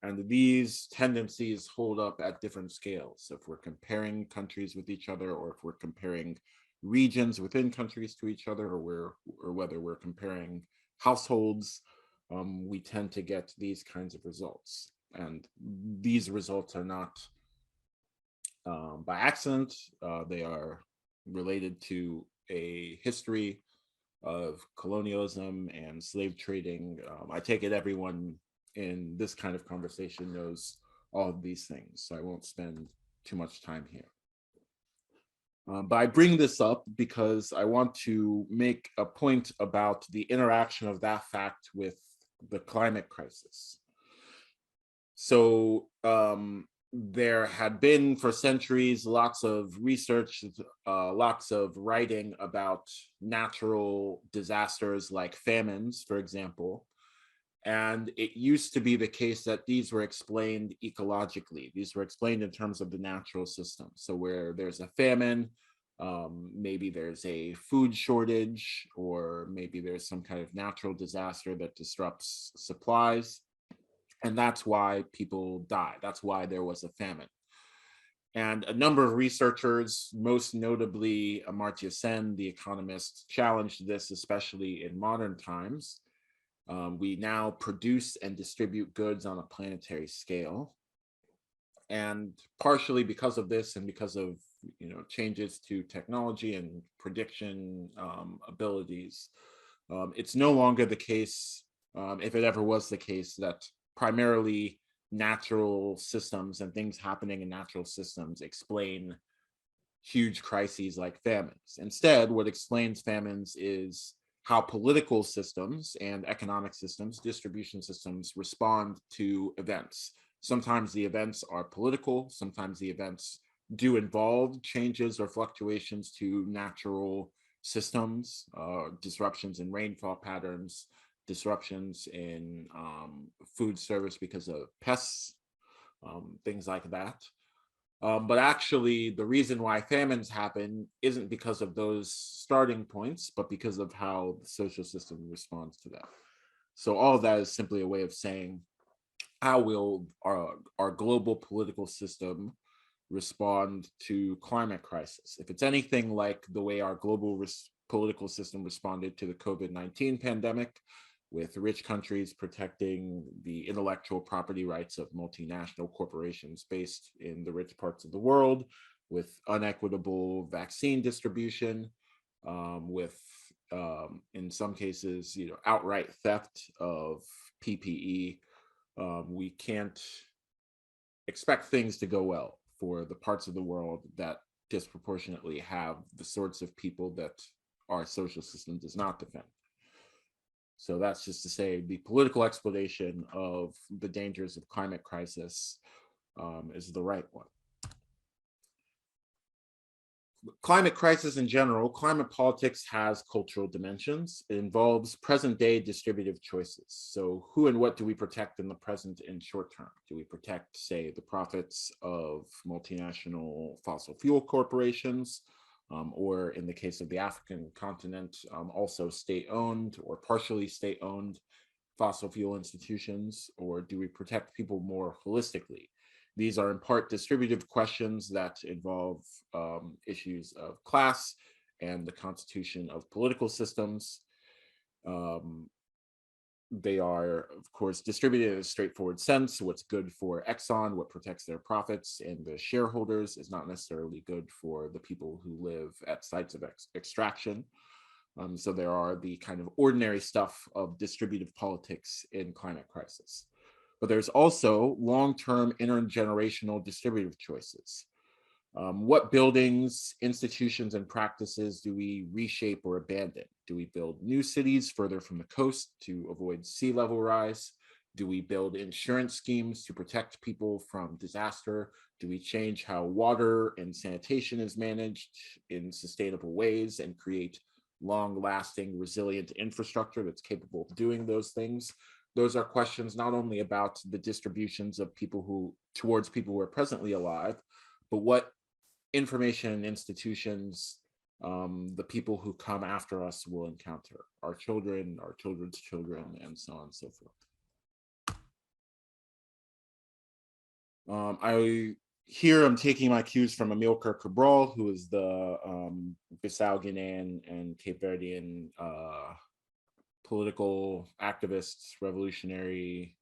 And these tendencies hold up at different scales. So if we're comparing countries with each other, or if we're comparing regions within countries to each other, or whether we're comparing households, we tend to get these kinds of results. And these results are not by accident. They are related to a history of colonialism and slave trading. I take it everyone in this kind of conversation knows all of these things, so I won't spend too much time here. But I bring this up because I want to make a point about the interaction of that fact with the climate crisis. So there had been for centuries lots of research, lots of writing about natural disasters like famines, for example. And it used to be the case that these were explained ecologically. These were explained in terms of the natural system. So where there's a famine, maybe there's a food shortage, or maybe there's some kind of natural disaster that disrupts supplies. And that's why people die. That's why there was a famine. And a number of researchers, most notably Amartya Sen, the economist, challenged this, especially in modern times. We now produce and distribute goods on a planetary scale. And partially because of this and because of changes to technology and prediction abilities, it's no longer the case, if it ever was the case, that primarily natural systems and things happening in natural systems explain huge crises like famines. Instead, what explains famines is how political systems and economic systems, distribution systems, respond to events. Sometimes the events are political, sometimes the events do involve changes or fluctuations to natural systems, disruptions in rainfall patterns, disruptions in food service because of pests, things like that. But actually, the reason why famines happen isn't because of those starting points, but because of how the social system responds to them. So all of that is simply a way of saying, how will our global political system respond to climate crisis? If it's anything like the way our global political system responded to the COVID-19 pandemic, with rich countries protecting the intellectual property rights of multinational corporations based in the rich parts of the world, with unequitable vaccine distribution, with, in some cases, outright theft of PPE, we can't expect things to go well for the parts of the world that disproportionately have the sorts of people that our social system does not defend. So that's just to say the political explanation of the dangers of climate crisis is the right one. Climate crisis in general, climate politics has cultural dimensions. It involves present day distributive choices. So who and what do we protect in the present and short term? Do we protect, say, the profits of multinational fossil fuel corporations? Or in the case of the African continent, also state-owned or partially state-owned fossil fuel institutions? Or do we protect people more holistically? These are in part distributive questions that involve issues of class and the constitution of political systems. They are, of course, distributed in a straightforward sense. What's good for Exxon, what protects their profits and the shareholders, is not necessarily good for the people who live at sites of extraction. So there are the kind of ordinary stuff of distributive politics in climate crisis. But there's also long-term intergenerational distributive choices. What buildings, institutions, and practices do we reshape or abandon? Do we build new cities further from the coast to avoid sea level rise? Do we build insurance schemes to protect people from disaster? Do we change how water and sanitation is managed in sustainable ways and create long-lasting, resilient infrastructure that's capable of doing those things? Those are questions not only about the distributions of people towards people who are presently alive, but what information and institutions the people who come after us will encounter, our children, our children's children, and so on and so forth. I'm taking my cues from Amilcar Cabral, who is the Bissau Guinean and Cape Verdean political activist, revolutionary,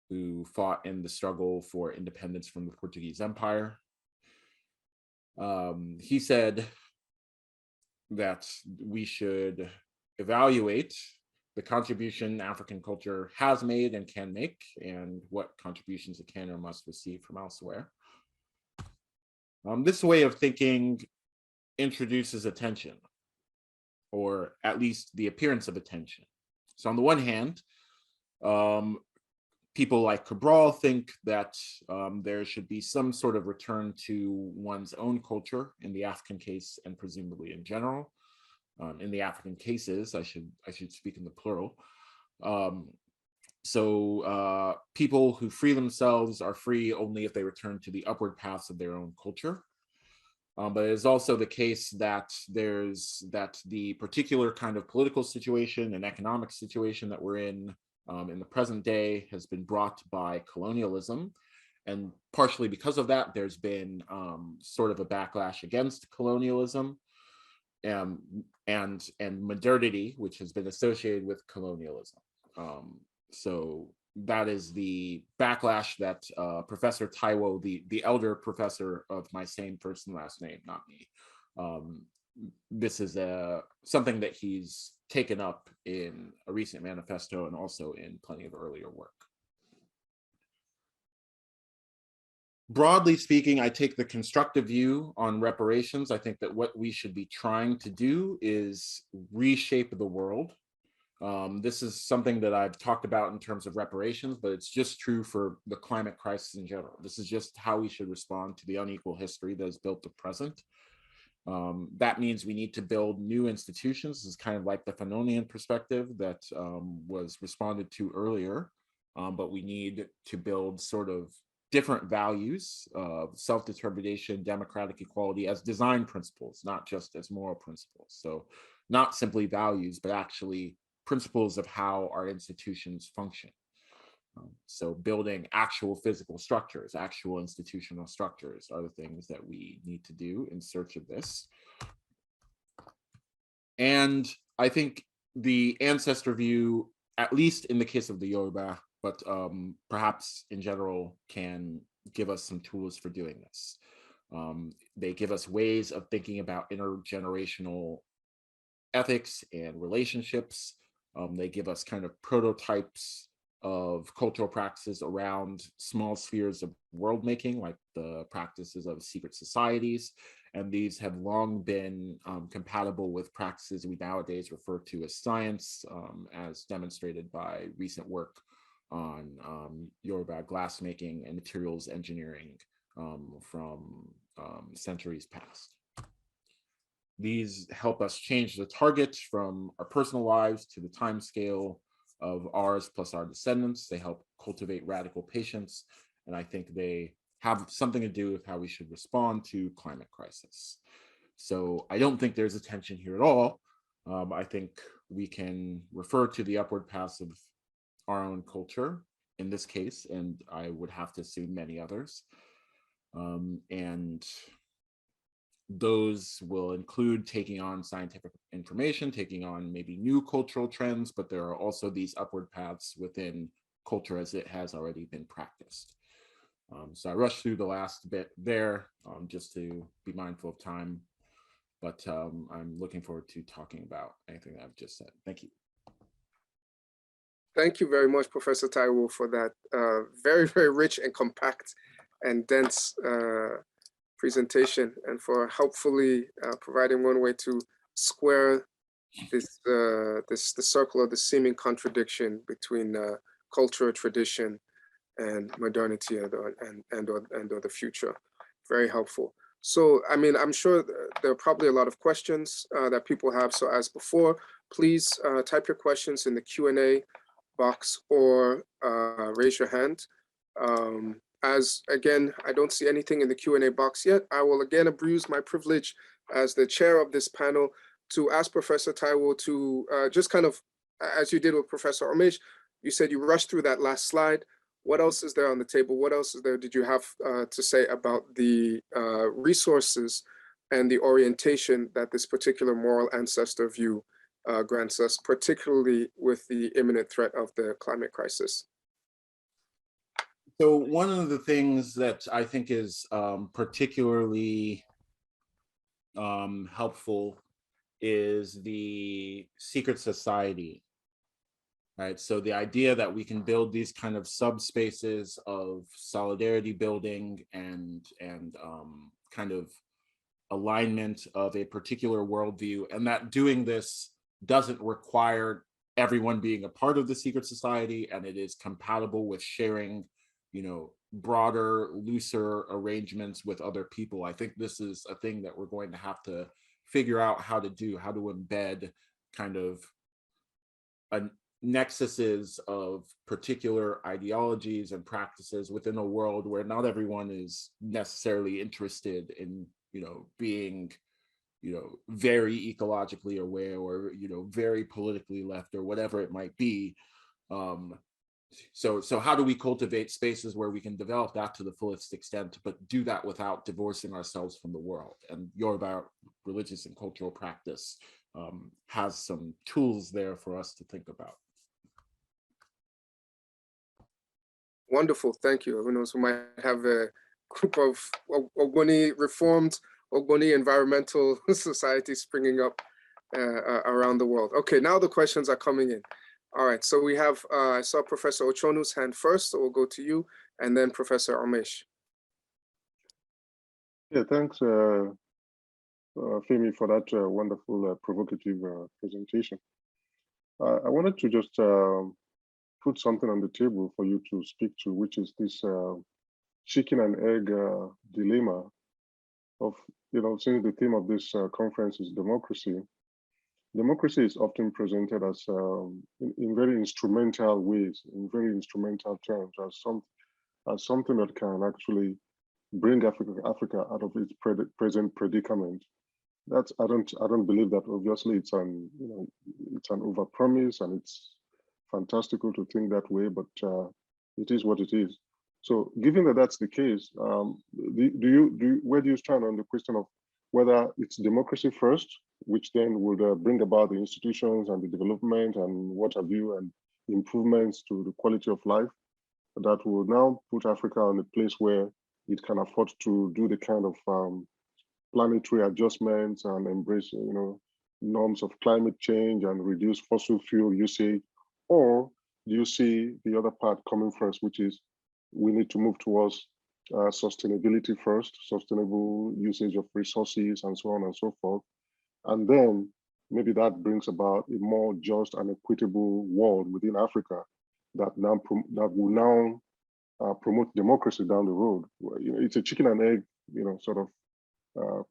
who fought in the struggle for independence from the Portuguese Empire. He said that we should evaluate the contribution African culture has made and can make, and what contributions it can or must receive from elsewhere. This way of thinking introduces attention, or at least the appearance of attention. So on the one hand, people like Cabral think that there should be some sort of return to one's own culture in the African case, and presumably in general. In the African cases, I should speak in the plural. So people who free themselves are free only if they return to the upward paths of their own culture. But it is also the case that the particular kind of political situation and economic situation that we're in the present day has been brought by colonialism, and partially because of that, there's been sort of a backlash against colonialism and modernity, which has been associated with colonialism. So that is the backlash that Professor Taiwo, the elder professor of my same first and last name, not me, this is something that he's taken up in a recent manifesto and also in plenty of earlier work. Broadly speaking, I take the constructive view on reparations. I think that what we should be trying to do is reshape the world. This is something that I've talked about in terms of reparations, but it's just true for the climate crisis in general. This is just how we should respond to the unequal history that has built the present. That means we need to build new institutions. This is kind of like the Fanonian perspective that was responded to earlier, but we need to build sort of different values of self-determination, democratic equality as design principles, not just as moral principles. So not simply values, but actually principles of how our institutions function. So building actual physical structures, actual institutional structures are the things that we need to do in search of this. And I think the ancestor view, at least in the case of the Yoruba, but perhaps in general, can give us some tools for doing this. They give us ways of thinking about intergenerational ethics and relationships. They give us kind of prototypes of cultural practices around small spheres of world making, like the practices of secret societies. And these have long been compatible with practices we nowadays refer to as science, as demonstrated by recent work on Yoruba glassmaking and materials engineering from centuries past. These help us change the target from our personal lives to the time scale of ours plus our descendants. They help cultivate radical patience, and I think they have something to do with how we should respond to climate crisis. So I don't think there's a tension here at all. I think we can refer to the upward paths of our own culture in this case, and I would have to assume many others. And those will include taking on scientific information, taking on maybe new cultural trends, but there are also these upward paths within culture as it has already been practiced. So I rushed through the last bit there just to be mindful of time, but I'm looking forward to talking about anything that I've just said. Thank you. Thank you very much, Professor Taiwo, for that very, very rich and compact and dense presentation, and for helpfully providing one way to square this the circle of the seeming contradiction between culture, tradition, and modernity and or the future. Very helpful. So, I mean, I'm sure there are probably a lot of questions that people have. So as before, please type your questions in the Q&A box or raise your hand. As again, I don't see anything in the Q&A box yet. I will again abuse my privilege as the chair of this panel to ask Professor Taiwo to just kind of, as you did with Professor Omesh, you said you rushed through that last slide. What else is there on the table? What else is there did you have to say about the resources and the orientation that this particular moral ancestor view grants us, particularly with the imminent threat of the climate crisis? So one of the things that I think is particularly helpful is the secret society, right? So the idea that we can build these kind of subspaces of solidarity building and kind of alignment of a particular worldview, and that doing this doesn't require everyone being a part of the secret society, and it is compatible with sharing, you know, broader, looser arrangements with other people. I think this is a thing that we're going to have to figure out how to do, how to embed kind of nexuses of particular ideologies and practices within a world where not everyone is necessarily interested in, you know, being, you know, very ecologically aware or, you know, very politically left or whatever it might be. so how do we cultivate spaces where we can develop that to the fullest extent, but do that without divorcing ourselves from the world? And Yoruba religious and cultural practice has some tools there for us to think about. Wonderful, thank you. Who knows, we might have a group of Ogoni reformed, Ogoni environmental society springing up around the world. Okay, now the questions are coming in. All right, so we have, I saw Professor Ochonu's hand first, so we'll go to you, and then Professor Omesh. Yeah, thanks, Femi, for that wonderful, provocative presentation. I wanted to just put something on the table for you to speak to, which is this chicken and egg dilemma of, since the theme of this conference is democracy. Democracy is often presented as in very instrumental ways, in very instrumental terms, as something that can actually bring Africa out of its present predicament. That's I don't believe that. Obviously, it's an it's an overpromise, and it's fantastical to think that way, but it is what it is. So, given that that's the case, where do you stand on the question of whether it's democracy first, which then would bring about the institutions and the development and what have you, and improvements to the quality of life that will now put Africa in a place where it can afford to do the kind of planetary adjustments and embrace, norms of climate change and reduce fossil fuel usage? Or do you see the other part coming first, which is we need to move towards sustainability first, sustainable usage of resources and so on and so forth. And then maybe that brings about a more just and equitable world within Africa that will now promote democracy down the road. It's a chicken and egg, sort of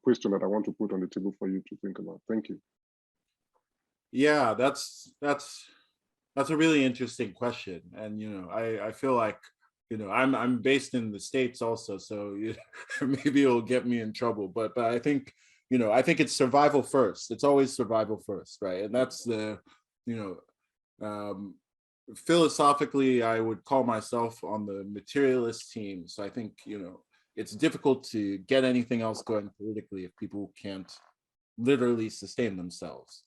question that I want to put on the table for you to think about. Thank you. Yeah, that's a really interesting question. And, I feel like, I'm based in the States also, so maybe it'll get me in trouble. But I think, I think it's survival first. It's always survival first, right? And that's the, philosophically, I would call myself on the materialist team. So I think, it's difficult to get anything else going politically if people can't literally sustain themselves.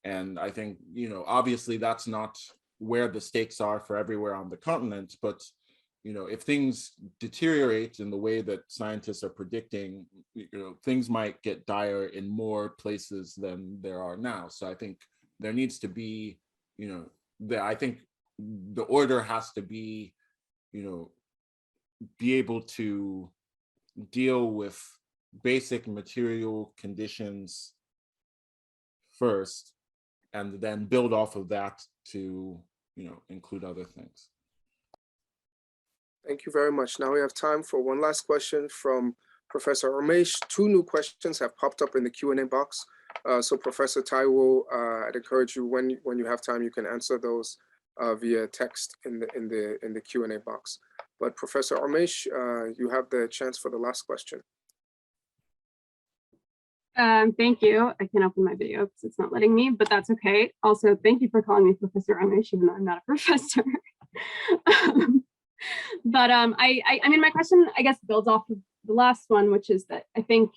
And I think, obviously that's not where the stakes are for everywhere on the continent, but if things deteriorate in the way that scientists are predicting, things might get dire in more places than there are now. So I think there needs to be, I think the order has to be, be able to deal with basic material conditions first, and then build off of that to, include other things. Thank you very much. Now we have time for one last question from Professor Omesh. Two new questions have popped up in the Q&A box. So Professor Taiwo, I'd encourage you, when you have time, you can answer those via text in the Q&A box. But Professor Omesh, you have the chance for the last question. Thank you. I can't open my video because it's not letting me, but that's okay. Also, thank you for calling me Professor Omesh, even though I'm not a professor. I mean, my question, I guess, builds off of the last one, which is that I think,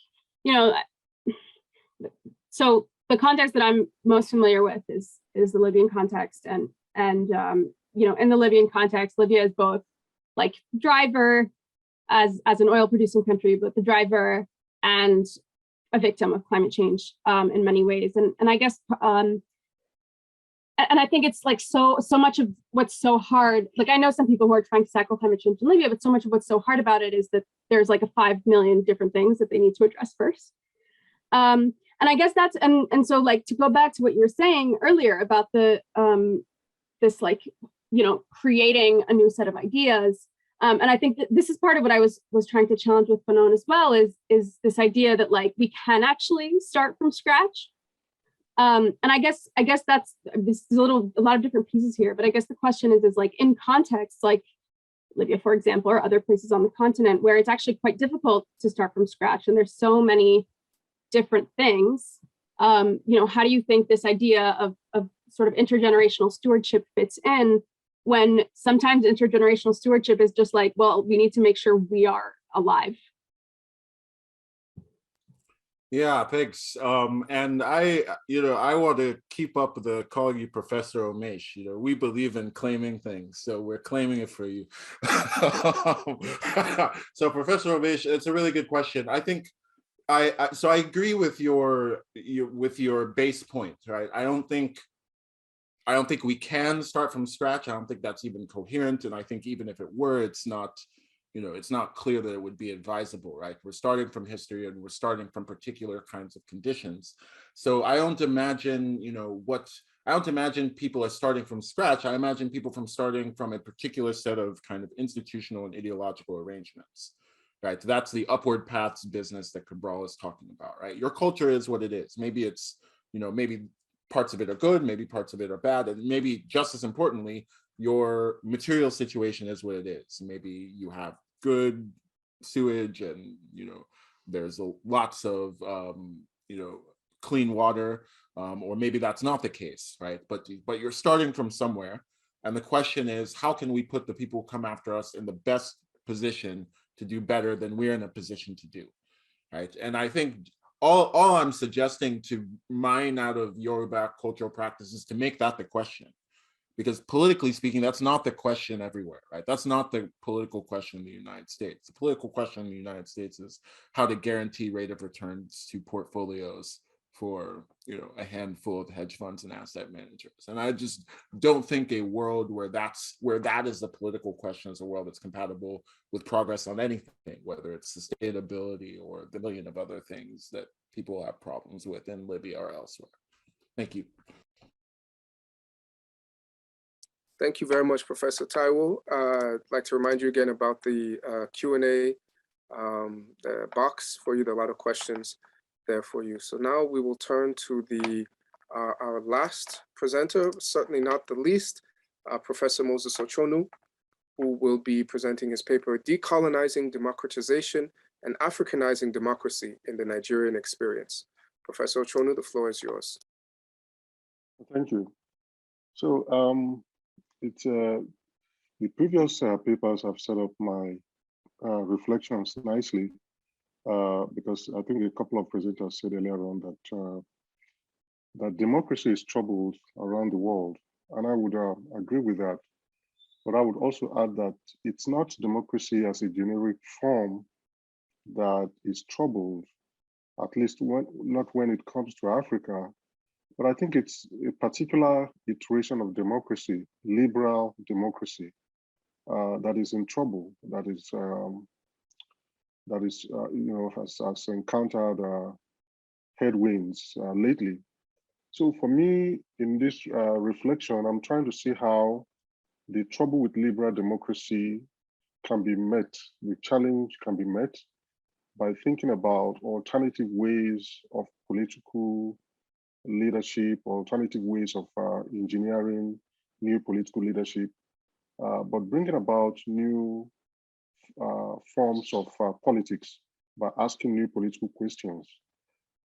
so the context that I'm most familiar with is the Libyan context, and in the Libyan context, Libya is both like driver as an oil producing country, but the driver and a victim of climate change in many ways. And I guess, and I think it's like so much of what's so hard. Like, I know some people who are trying to tackle climate change in Libya, but so much of what's so hard about it is that there's like 5 million different things that they need to address first. And I guess that's, and so like, to go back to what you were saying earlier about the, this like, creating a new set of ideas. And I think that this is part of what I was trying to challenge with Fanon as well, is this idea that like we can actually start from scratch. And I guess that's, this is a lot of different pieces here, but I guess the question is like in context, like Libya, for example, or other places on the continent where it's actually quite difficult to start from scratch. And there's so many different things. How do you think this idea of sort of intergenerational stewardship fits in when sometimes intergenerational stewardship is just like, well, we need to make sure we are alive. Yeah, thanks. And I want to keep up the calling you Professor Omesh. We believe in claiming things, so we're claiming it for you. So Professor Omesh, it's a really good question. I think I agree with your base point, right? I don't think we can start from scratch. I don't think that's even coherent. And I think even if it were, it's not clear that it would be advisable, right? We're starting from history and we're starting from particular kinds of conditions. So I don't imagine, I don't imagine people are starting from scratch. I imagine people starting from a particular set of kind of institutional and ideological arrangements, right? That's the upward paths business that Cabral is talking about, right? Your culture is what it is. Maybe it's, maybe parts of it are good, maybe parts of it are bad, and maybe just as importantly, your material situation is what it is. Maybe you have good sewage and there's lots of clean water, or maybe that's not the case, right? But you're starting from somewhere, and the question is, how can we put the people who come after us in the best position to do better than we're in a position to do, right? And I think all I'm suggesting to mine out of Yoruba cultural practices is to make that the question. Because politically speaking, that's not the question everywhere, right? That's not the political question in the United States. The political question in the United States is how to guarantee rate of returns to portfolios for a handful of hedge funds and asset managers. And I just don't think a world where that is the political question is a world that's compatible with progress on anything, whether it's sustainability or the million of other things that people have problems with in Libya or elsewhere. Thank you. Thank you very much, Professor Taiwo. I'd like to remind you again about the Q&A box for you. There are a lot of questions there for you. So now we will turn to our last presenter, certainly not the least, Professor Moses Ochonu, who will be presenting his paper, Decolonizing Democratization and Africanizing Democracy in the Nigerian Experience. Professor Ochonu, the floor is yours. Thank you. So, the previous papers have set up my reflections nicely, because I think a couple of presenters said earlier on that democracy is troubled around the world, and I would agree with that. But I would also add that it's not democracy as a generic form that is troubled, at least not when it comes to Africa. But I think it's a particular iteration of democracy, liberal democracy, that is in trouble, that has encountered headwinds lately. So for me, in this reflection, I'm trying to see how the trouble with liberal democracy can be met, the challenge can be met by thinking about alternative ways of political leadership, alternative ways of engineering new political leadership, but bringing about new forms of politics by asking new political questions.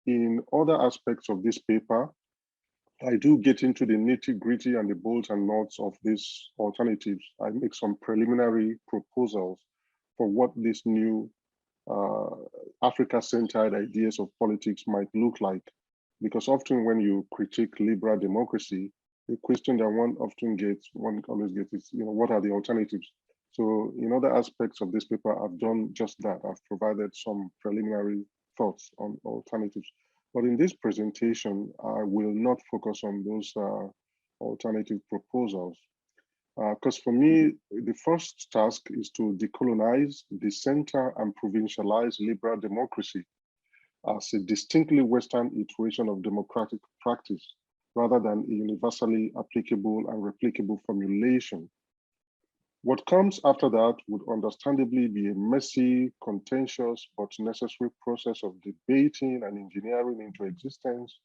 In other aspects of this paper, I do get into the nitty-gritty and the bolts and nuts of these alternatives. I make some preliminary proposals for what these new Africa-centered ideas of politics might look like. Because often when you critique liberal democracy, the question that one always gets is, what are the alternatives? So in other aspects of this paper, I've done just that. I've provided some preliminary thoughts on alternatives. But in this presentation, I will not focus on those alternative proposals. Because for me, the first task is to decolonize, decenter, and provincialize liberal democracy as a distinctly Western iteration of democratic practice, rather than a universally applicable and replicable formulation. What comes after that would understandably be a messy, contentious, but necessary process of debating and engineering into existence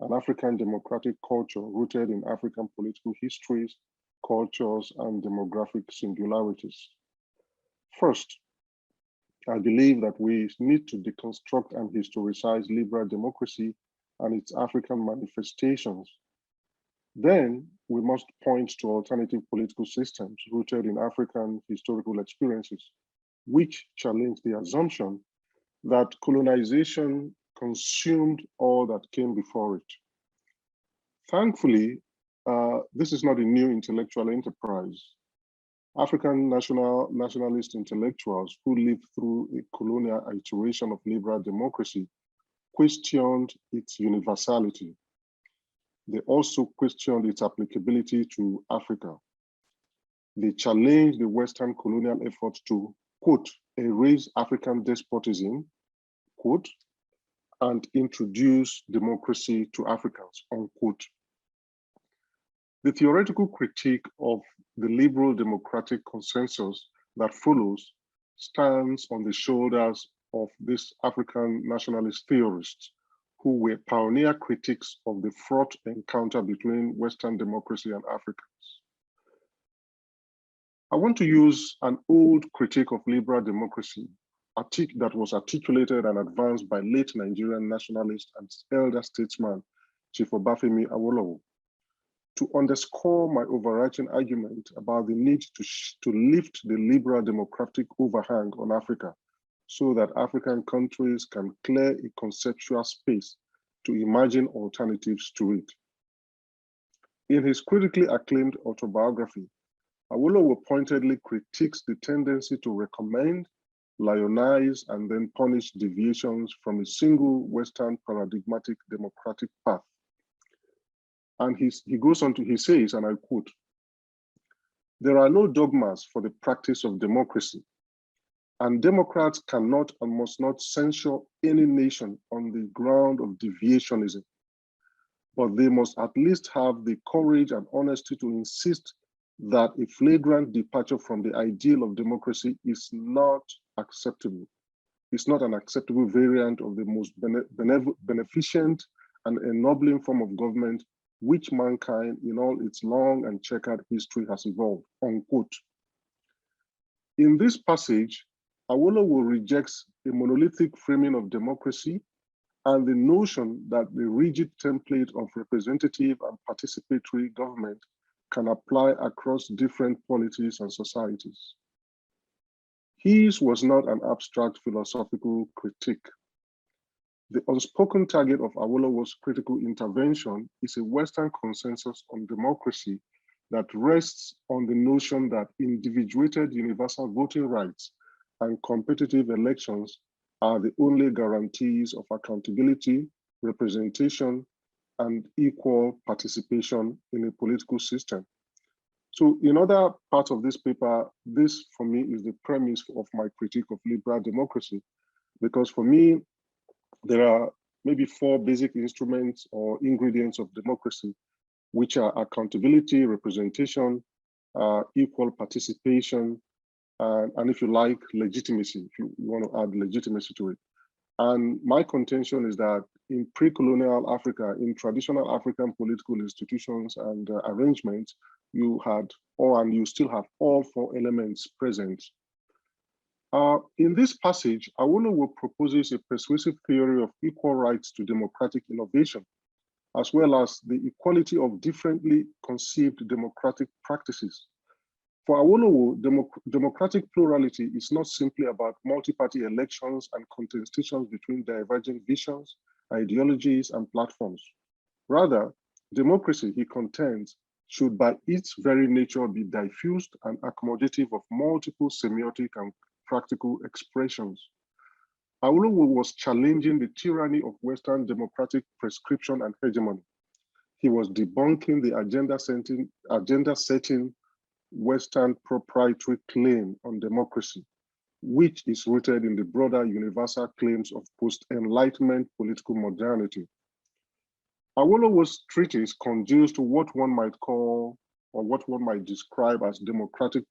an African democratic culture rooted in African political histories, cultures, and demographic singularities. First, I believe that we need to deconstruct and historicize liberal democracy and its African manifestations. Then we must point to alternative political systems rooted in African historical experiences, which challenge the assumption that colonization consumed all that came before it. Thankfully, this is not a new intellectual enterprise. African nationalist intellectuals who lived through a colonial iteration of liberal democracy questioned its universality. They also questioned its applicability to Africa. They challenged the Western colonial effort to, quote, erase African despotism, quote, and introduce democracy to Africans, unquote. The theoretical critique of the liberal democratic consensus that follows stands on the shoulders of these African nationalist theorists who were pioneer critics of the fraught encounter between Western democracy and Africans. I want to use an old critique of liberal democracy, that was articulated and advanced by late Nigerian nationalist and elder statesman, Chief Obafemi Awolowo, to underscore my overarching argument about the need to lift the liberal democratic overhang on Africa so that African countries can clear a conceptual space to imagine alternatives to it. In his critically acclaimed autobiography, Awolowo pointedly critiques the tendency to recommend, lionize, and then punish deviations from a single Western paradigmatic democratic path. And he goes on to, he says, and I quote, "There are no dogmas for the practice of democracy, and Democrats cannot and must not censure any nation on the ground of deviationism, but they must at least have the courage and honesty to insist that a flagrant departure from the ideal of democracy is not acceptable. It's not an acceptable variant of the most beneficent and ennobling form of government which mankind in all its long and checkered history has evolved," unquote. In this passage, Awolowo rejects a monolithic framing of democracy and the notion that the rigid template of representative and participatory government can apply across different polities and societies. His was not an abstract philosophical critique. The unspoken target of Awolowo's critical intervention is a Western consensus on democracy that rests on the notion that individuated universal voting rights and competitive elections are the only guarantees of accountability, representation, and equal participation in a political system. So in other parts of this paper, this for me is the premise of my critique of liberal democracy, because for me, there are maybe 4 basic instruments or ingredients of democracy, which are accountability, representation, equal participation, and if you like, legitimacy, if you want to add legitimacy to it. And my contention is that in pre-colonial Africa, in traditional African political institutions and arrangements, you had, and you still have all 4 elements present. In this passage, Awolowo proposes a persuasive theory of equal rights to democratic innovation, as well as the equality of differently conceived democratic practices. For Awolowo, democratic plurality is not simply about multi-party elections and contestations between divergent visions, ideologies, and platforms. Rather, democracy, he contends, should by its very nature be diffused and accommodative of multiple semiotic and practical expressions. Awolowo was challenging the tyranny of Western democratic prescription and hegemony. He was debunking the agenda-setting Western proprietary claim on democracy, which is rooted in the broader universal claims of post-Enlightenment political modernity. Awolowo's treatise conduces to what one might call, or what one might describe as democratic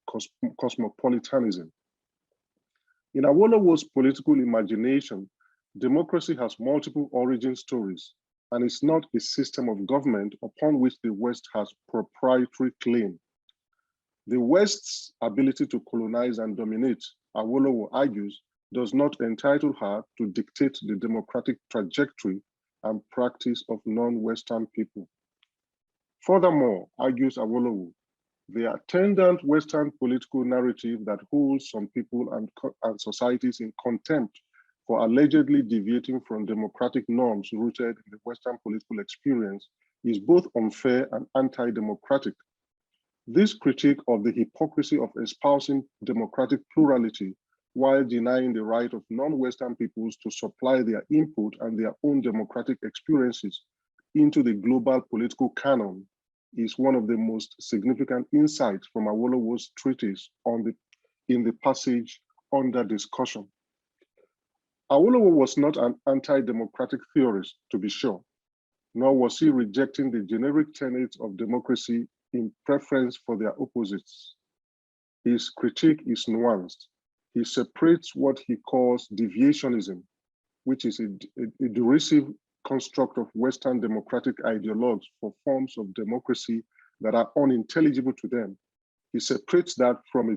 cosmopolitanism. In Awolowo's political imagination, democracy has multiple origin stories and is not a system of government upon which the West has proprietary claim. The West's ability to colonize and dominate, Awolowo argues, does not entitle her to dictate the democratic trajectory and practice of non-Western people. Furthermore, argues Awolowo, the attendant Western political narrative that holds some people and societies in contempt for allegedly deviating from democratic norms rooted in the Western political experience is both unfair and anti-democratic. This critique of the hypocrisy of espousing democratic plurality while denying the right of non-Western peoples to supply their input and their own democratic experiences into the global political canon is one of the most significant insights from Awolowo's treatise in the passage under discussion. Awolowo was not an anti-democratic theorist, to be sure, nor was he rejecting the generic tenets of democracy in preference for their opposites. His critique is nuanced. He separates what he calls deviationism, which is a derisive construct of Western democratic ideologues for forms of democracy that are unintelligible to them. He separates that from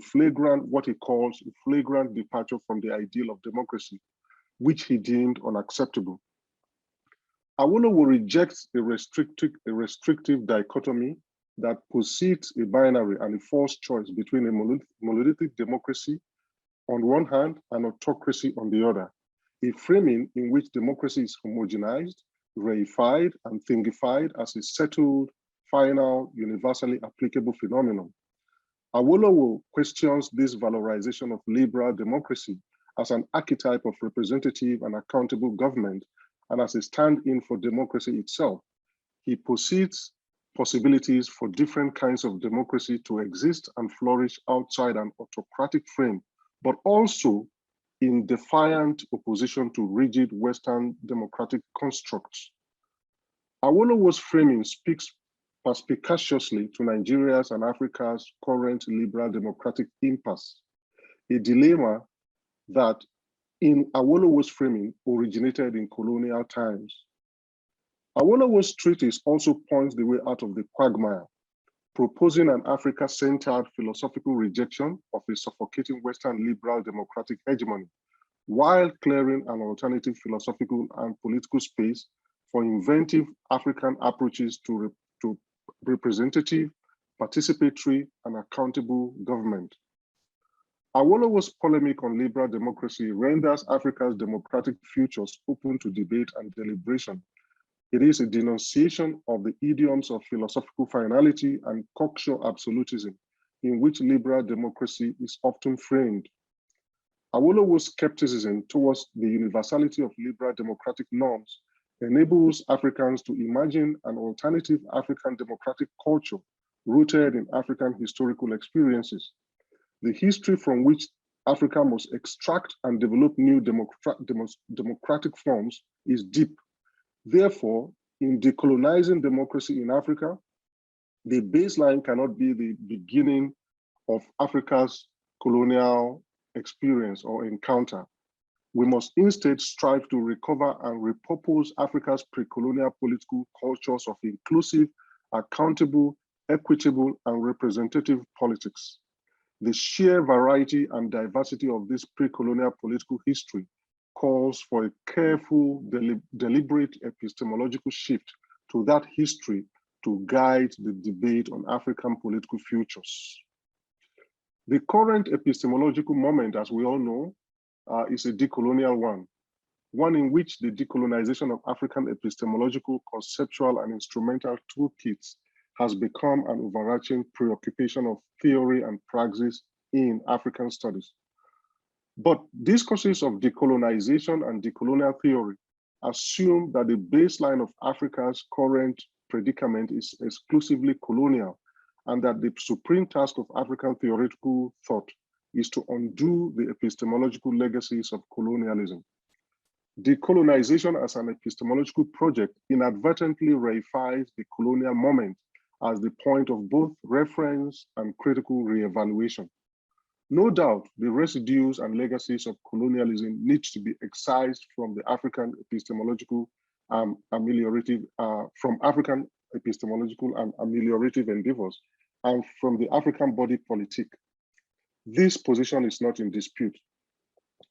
what he calls a flagrant departure from the ideal of democracy, which he deemed unacceptable. Awolowo rejects a restrictive dichotomy that posits a binary and a false choice between a monolithic democracy on one hand and autocracy on the other, a framing in which democracy is homogenized, reified, and thingified as a settled, final, universally applicable phenomenon. Awolowo questions this valorization of liberal democracy as an archetype of representative and accountable government and as a stand-in for democracy itself. He posits possibilities for different kinds of democracy to exist and flourish outside an autocratic frame, but also in defiant opposition to rigid Western democratic constructs. Awolowo's framing speaks perspicaciously to Nigeria's and Africa's current liberal democratic impasse, a dilemma that in Awolowo's framing originated in colonial times. Awolowo's treatise also points the way out of the quagmire, proposing an Africa-centered philosophical rejection of a suffocating Western liberal democratic hegemony, while clearing an alternative philosophical and political space for inventive African approaches to representative, participatory, and accountable government. Awolowo's polemic on liberal democracy renders Africa's democratic futures open to debate and deliberation. It is a denunciation of the idioms of philosophical finality and cocksure absolutism in which liberal democracy is often framed. Awolowo's skepticism towards the universality of liberal democratic norms enables Africans to imagine an alternative African democratic culture rooted in African historical experiences. The history from which Africa must extract and develop new democratic forms is deep. Therefore, in decolonizing democracy in Africa, the baseline cannot be the beginning of Africa's colonial experience or encounter. We must instead strive to recover and repurpose Africa's pre-colonial political cultures of inclusive, accountable, equitable, and representative politics. The sheer variety and diversity of this pre-colonial political history calls for a careful, deliberate epistemological shift to that history to guide the debate on African political futures. The current epistemological moment, as we all know, is a decolonial one in which the decolonization of African epistemological, conceptual, and instrumental toolkits has become an overarching preoccupation of theory and praxis in African studies. But discourses of decolonization and decolonial theory assume that the baseline of Africa's current predicament is exclusively colonial, and that the supreme task of African theoretical thought is to undo the epistemological legacies of colonialism. Decolonization as an epistemological project inadvertently reifies the colonial moment as the point of both reference and critical reevaluation. No doubt, the residues and legacies of colonialism need to be excised from the African epistemological ameliorative endeavors and from the African body politic. This position is not in dispute.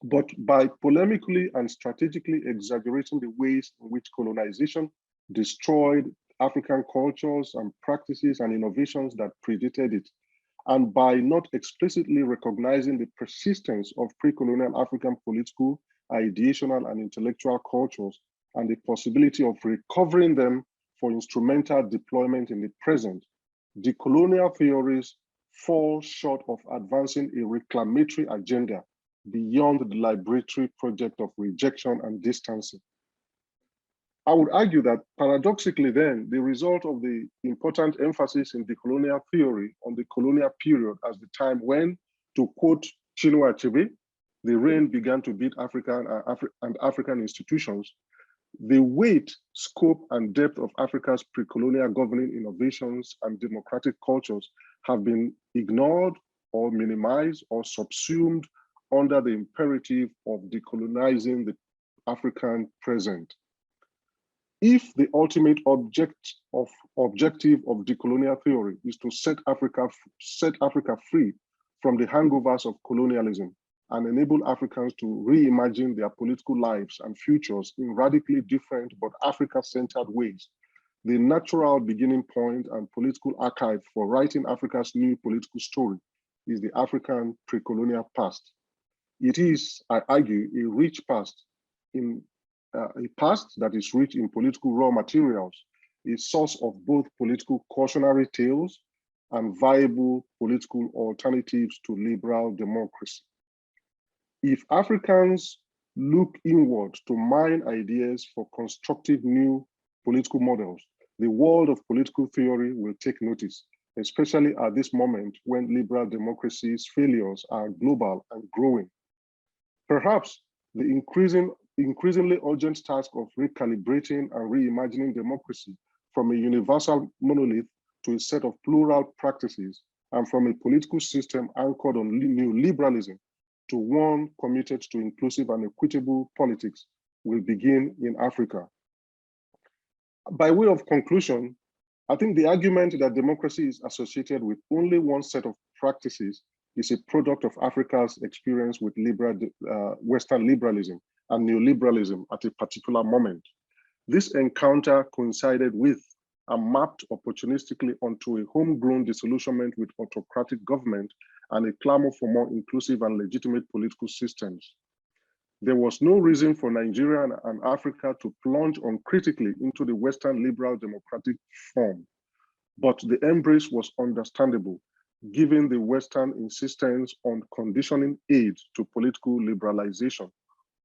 But by polemically and strategically exaggerating the ways in which colonization destroyed African cultures and practices and innovations that predated it. And by not explicitly recognizing the persistence of pre-colonial African political, ideational, and intellectual cultures, and the possibility of recovering them for instrumental deployment in the present, decolonial theories fall short of advancing a reclamatory agenda beyond the liberatory project of rejection and distancing. I would argue that paradoxically then, the result of the important emphasis in decolonial theory on the colonial period as the time when, to quote Chinua Achebe, the rain began to beat African institutions, the weight, scope, and depth of Africa's pre-colonial governing innovations and democratic cultures have been ignored or minimized or subsumed under the imperative of decolonizing the African present. If the ultimate objective of decolonial theory is to set Africa free from the hangovers of colonialism and enable Africans to reimagine their political lives and futures in radically different but Africa-centered ways, the natural beginning point and political archive for writing Africa's new political story is the African pre-colonial past. It is, I argue, a rich past a past that is rich in political raw materials, a source of both political cautionary tales and viable political alternatives to liberal democracy. If Africans look inward to mine ideas for constructive new political models, the world of political theory will take notice, especially at this moment when liberal democracy's failures are global and growing. Perhaps the increasingly urgent task of recalibrating and reimagining democracy from a universal monolith to a set of plural practices and from a political system anchored on neoliberalism to one committed to inclusive and equitable politics will begin in Africa. By way of conclusion, I think the argument that democracy is associated with only one set of practices is a product of Africa's experience with Western liberalism and neoliberalism at a particular moment. This encounter coincided with and mapped opportunistically onto a homegrown disillusionment with autocratic government and a clamor for more inclusive and legitimate political systems. There was no reason for Nigeria and Africa to plunge uncritically into the Western liberal democratic form, but the embrace was understandable, given the Western insistence on conditioning aid to political liberalization,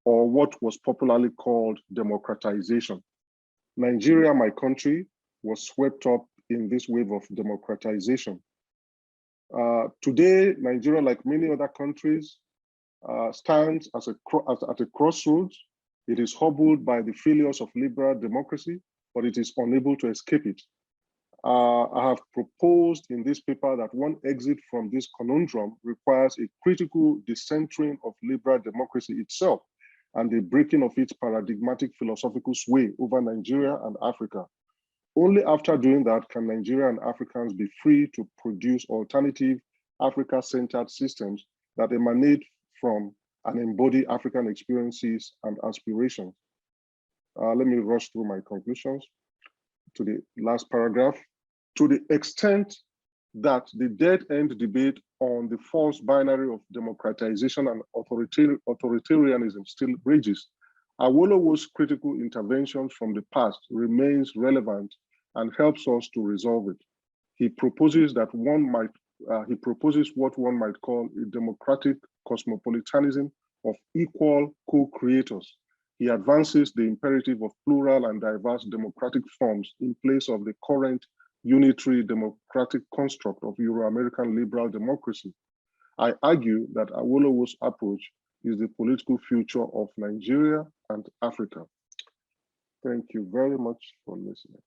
or what was popularly called democratization. Nigeria, my country, was swept up in this wave of democratization. Today, Nigeria, like many other countries, stands at a crossroads. It is hobbled by the failures of liberal democracy, but it is unable to escape it. I have proposed in this paper that one exit from this conundrum requires a critical decentering of liberal democracy itself and the breaking of its paradigmatic philosophical sway over Nigeria and Africa. Only after doing that can Nigeria and Africans be free to produce alternative Africa-centered systems that emanate from and embody African experiences and aspirations. Let me rush through my conclusions to the last paragraph. To the extent that the dead-end debate on the false binary of democratization and authoritarianism still rages, Awolowo's critical interventions from the past remains relevant and helps us to resolve it. He proposes that what one might call a democratic cosmopolitanism of equal co-creators. He advances the imperative of plural and diverse democratic forms in place of the current unitary democratic construct of Euro-American liberal democracy. I argue that Awolowo's approach is the political future of Nigeria and Africa. Thank you very much for listening.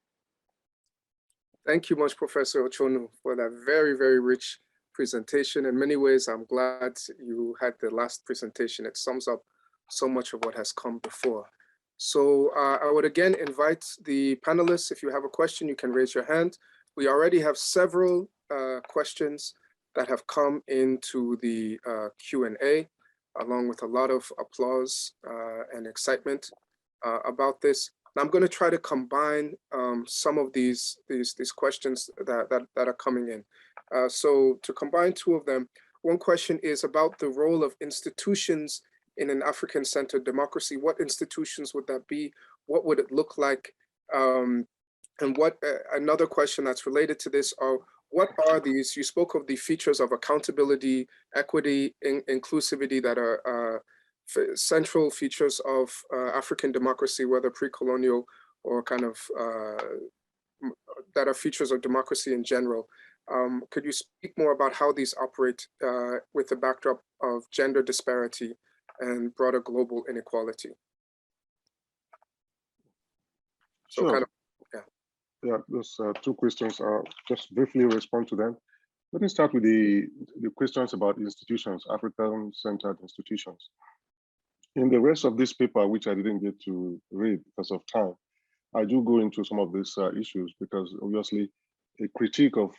Thank you much, Professor Ochonu, for that very, very rich presentation. In many ways, I'm glad you had the last presentation. It sums up so much of what has come before. So I would again invite the panelists, if you have a question, you can raise your hand. We already have several questions that have come into the Q&A, along with a lot of applause and excitement about this. And I'm going to try to combine some of these questions that are coming in. So to combine two of them, one question is about the role of institutions in an African-centered democracy. What institutions would that be? What would it look like? And what another question that's related to this are, what are these? You spoke of the features of accountability, equity, inclusivity that are central features of African democracy, whether pre-colonial or kind of that are features of democracy in general. Could you speak more about how these operate with the backdrop of gender disparity and broader global inequality? So sure. kind of, Yeah, those two questions. Just briefly respond to them. Let me start with the questions about institutions, African-centered institutions. In the rest of this paper, which I didn't get to read because of time, I do go into some of these issues because obviously a critique of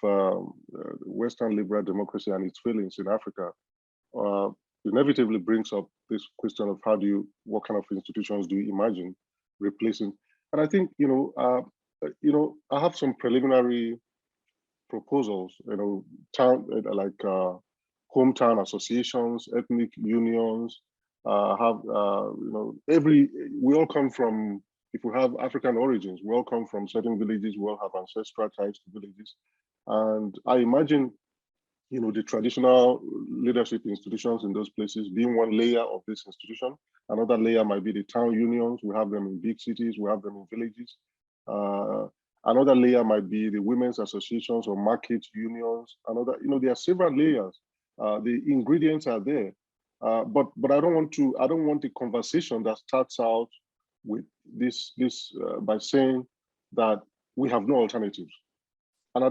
Western liberal democracy and its failings in Africa inevitably brings up this question of what kind of institutions do you imagine replacing? And I think, I have some preliminary proposals, like hometown associations, ethnic unions, we all come from, if we have African origins, we all come from certain villages, we all have ancestral ties to villages. And I imagine, the traditional leadership institutions in those places being one layer of this institution. Another layer might be the town unions. We have them in big cities, we have them in villages. Another layer might be the women's associations or market unions. There are several layers. The ingredients are there. But I don't want a conversation that starts out with this by saying that we have no alternatives. And I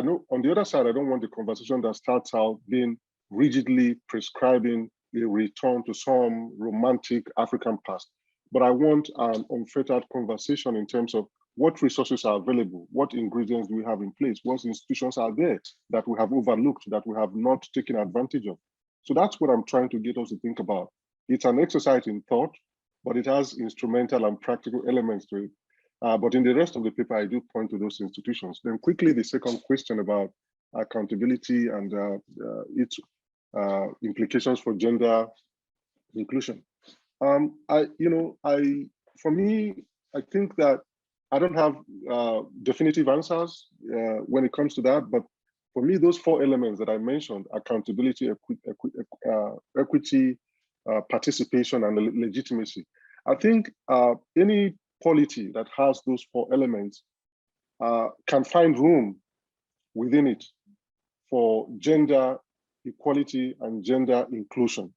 know on the other side, I don't want the conversation that starts out being rigidly prescribing a return to some romantic African past. But I want an unfettered conversation in terms of what resources are available, what ingredients do we have in place, what institutions are there that we have overlooked, that we have not taken advantage of. So that's what I'm trying to get us to think about. It's an exercise in thought, but it has instrumental and practical elements to it. But in the rest of the paper, I do point to those institutions. Then quickly, the second question about accountability and its implications for gender inclusion. For me, I think that I don't have definitive answers when it comes to that, but for me, those four elements that I mentioned, accountability, equity, participation, and legitimacy, I think any polity that has those four elements can find room within it for gender equality and gender inclusion.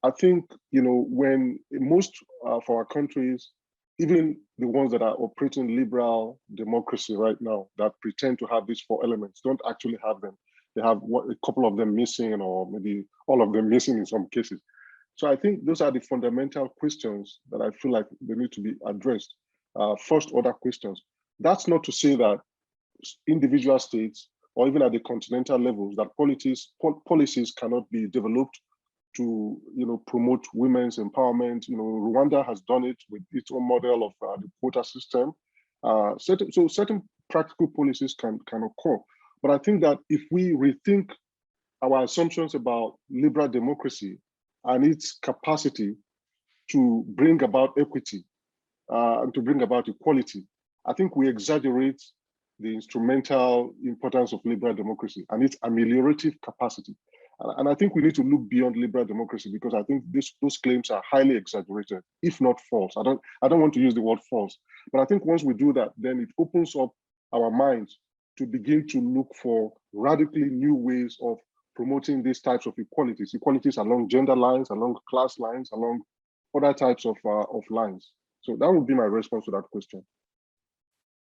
I think, when most of our countries, even the ones that are operating liberal democracy right now, that pretend to have these four elements, don't actually have them. They have a couple of them missing, or maybe all of them missing in some cases. So I think those are the fundamental questions that I feel like they need to be addressed, first order questions. That's not to say that individual states, or even at the continental levels, that policies cannot be developed to promote women's empowerment. Rwanda has done it with its own model of the quota system. Certain practical policies can occur. But I think that if we rethink our assumptions about liberal democracy and its capacity to bring about equity and to bring about equality, I think we exaggerate the instrumental importance of liberal democracy and its ameliorative capacity. And I think we need to look beyond liberal democracy, because I think those claims are highly exaggerated, if not false. I don't want to use the word false, but I think once we do that, then it opens up our minds to begin to look for radically new ways of promoting these types of equalities along gender lines, along class lines, along other types of lines. So that would be my response to that question.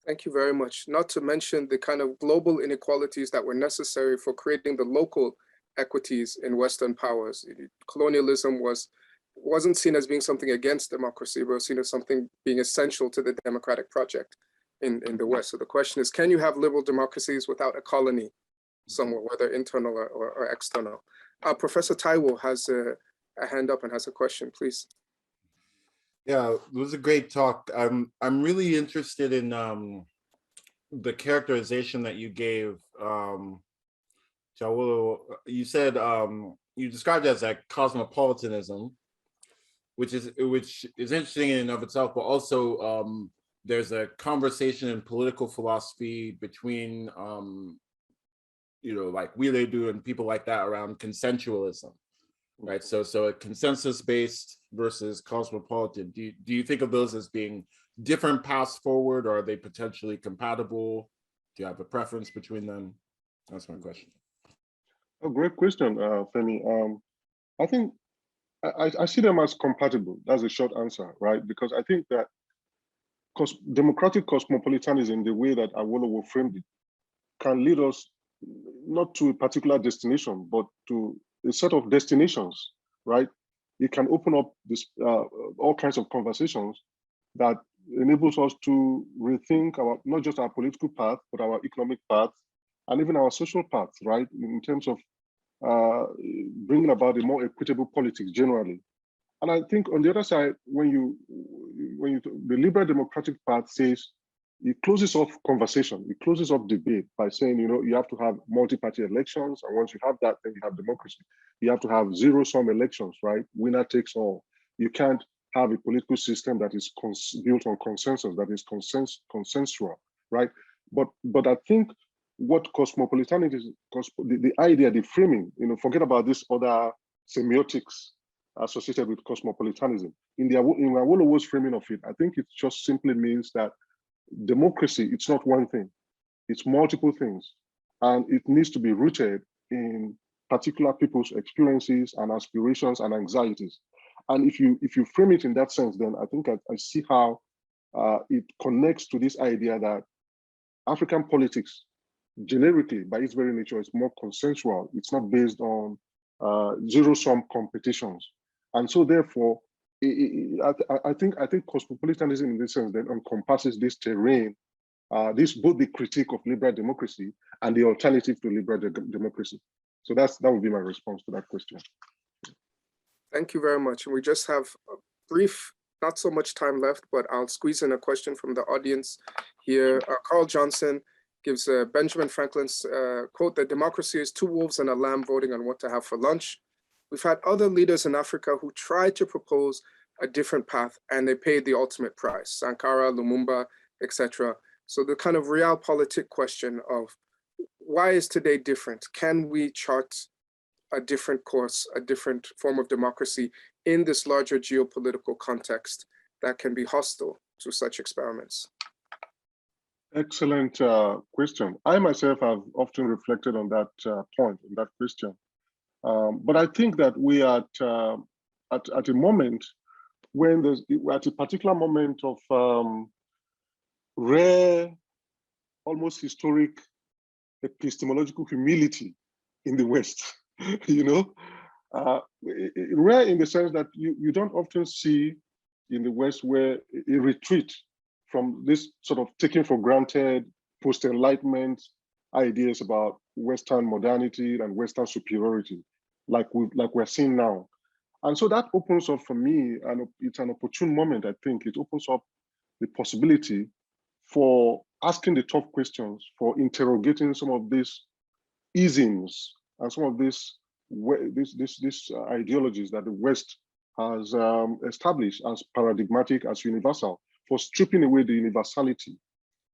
Thank you very much. Not to mention the kind of global inequalities that were necessary for creating the local equities in Western powers. Colonialism wasn't seen as being something against democracy, but was seen as something being essential to the democratic project in the West. So the question is, can you have liberal democracies without a colony somewhere, whether internal or external? Professor Taiwo has a hand up and has a question, please. Yeah, it was a great talk. I'm really interested in the characterization that you gave. Jawolo, you said you described it as like cosmopolitanism, which is interesting in and of itself, but also there's a conversation in political philosophy between like Wiledu and people like that around consensualism. Right, so a consensus-based versus cosmopolitan. Do you think of those as being different paths forward, or are they potentially compatible? Do you have a preference between them? That's my question. A great question, Femi. I think I see them as compatible. That's a short answer, right? Because I think that democratic cosmopolitanism, the way that Awolowo framed it, can lead us not to a particular destination, but to a set of destinations, right? It can open up this all kinds of conversations that enables us to rethink not just our political path, but our economic path, and even our social path, right? In terms of bringing about a more equitable politics generally. And I think on the other side, the liberal democratic path says, it closes off conversation, it closes off debate by saying, you have to have multi-party elections, and once you have that, then you have democracy. You have to have zero-sum elections, right? Winner takes all. You can't have a political system that is built on consensus, that is consensual, right? But I think what cosmopolitanism is, the idea, the framing, forget about this other semiotics associated with cosmopolitanism. In Awolowo's framing of it, I think it just simply means that democracy, it's not one thing, it's multiple things. And it needs to be rooted in particular people's experiences and aspirations and anxieties. And if you frame it in that sense, then I think I see how it connects to this idea that African politics, generically, by its very nature, is more consensual. It's not based on zero-sum competitions. And so therefore, I think cosmopolitanism in this sense then encompasses this terrain, both the critique of liberal democracy and the alternative to liberal democracy. So that would be my response to that question. Thank you very much. And we just have a brief, not so much time left, but I'll squeeze in a question from the audience here. Carl Johnson gives Benjamin Franklin's quote that democracy is two wolves and a lamb voting on what to have for lunch. We've had other leaders in Africa who tried to propose a different path and they paid the ultimate price, Sankara, Lumumba, etc. So the kind of realpolitik question of why is today different? Can we chart a different course, a different form of democracy in this larger geopolitical context that can be hostile to such experiments? Excellent question. I myself have often reflected on that point, on that question. But I think that we are at a moment when we're at a particular moment of rare, almost historic epistemological humility in the West. Rare in the sense that you don't often see in the West where a retreat from this sort of taking for granted post-Enlightenment ideas about Western modernity and Western superiority, like we're seeing now. And so that opens up for me, and it's an opportune moment, I think. It opens up the possibility for asking the tough questions, for interrogating some of these isms and some of these ideologies that the West has established as paradigmatic, as universal, for stripping away the universality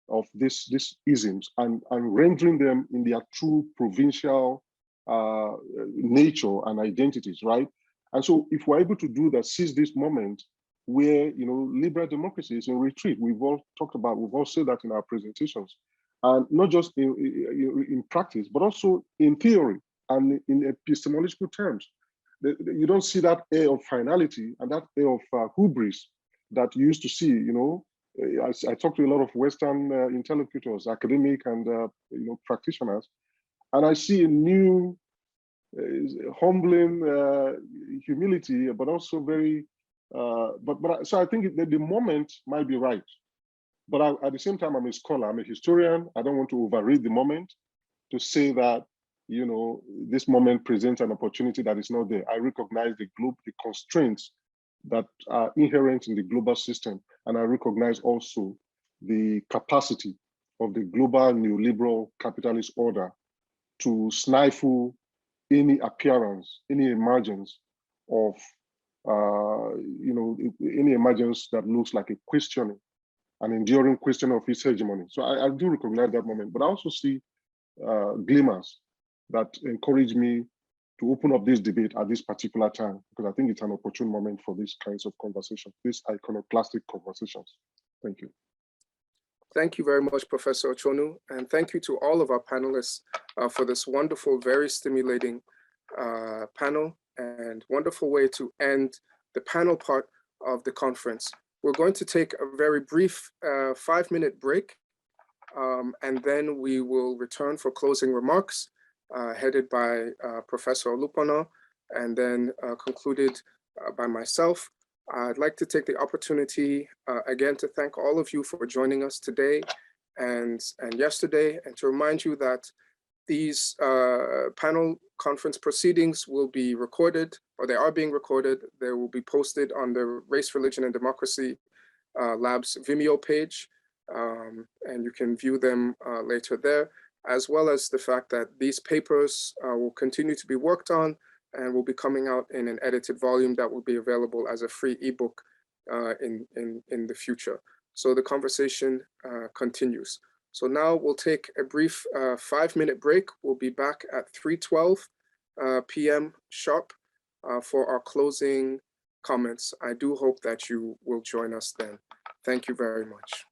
of these isms and rendering them in their true provincial nature and identities, right? And so if we're able to do that, seize this moment where, liberal democracy is in retreat. We've all said that in our presentations, and not just in practice, but also in theory and in epistemological terms. You don't see that air of finality and that air of hubris that you used to see. I talk to a lot of Western interlocutors, academic and practitioners, and I see a new humbling humility, but also very. So I think that the moment might be right, but at the same time, I'm a scholar, I'm a historian. I don't want to overread the moment to say that this moment presents an opportunity that is not there. I recognize the constraints that are inherent in the global system. And I recognize also the capacity of the global neoliberal capitalist order to stifle any appearance, any emergence of, any emergence that looks like a questioning, an enduring question of its hegemony. So I do recognize that moment, but I also see glimmers that encourage me to open up this debate at this particular time, because I think it's an opportune moment for these kinds of conversations, these iconoclastic conversations. Thank you. Thank you very much, Professor Ochonu, and thank you to all of our panelists for this wonderful, very stimulating panel and wonderful way to end the panel part of the conference. We're going to take a very brief 5-minute break, and then we will return for closing remarks headed by Professor Olupona, and then concluded by myself. I'd like to take the opportunity again to thank all of you for joining us today and yesterday, and to remind you that these panel conference proceedings will be recorded, or they are being recorded. They will be posted on the Race, Religion, and Democracy Lab's Vimeo page, and you can view them later there, as well as the fact that these papers will continue to be worked on and will be coming out in an edited volume that will be available as a free ebook in the future. So the conversation continues. So now we'll take a brief 5-minute break. We'll be back at 3:12 p.m. sharp for our closing comments. I do hope that you will join us then. Thank you very much.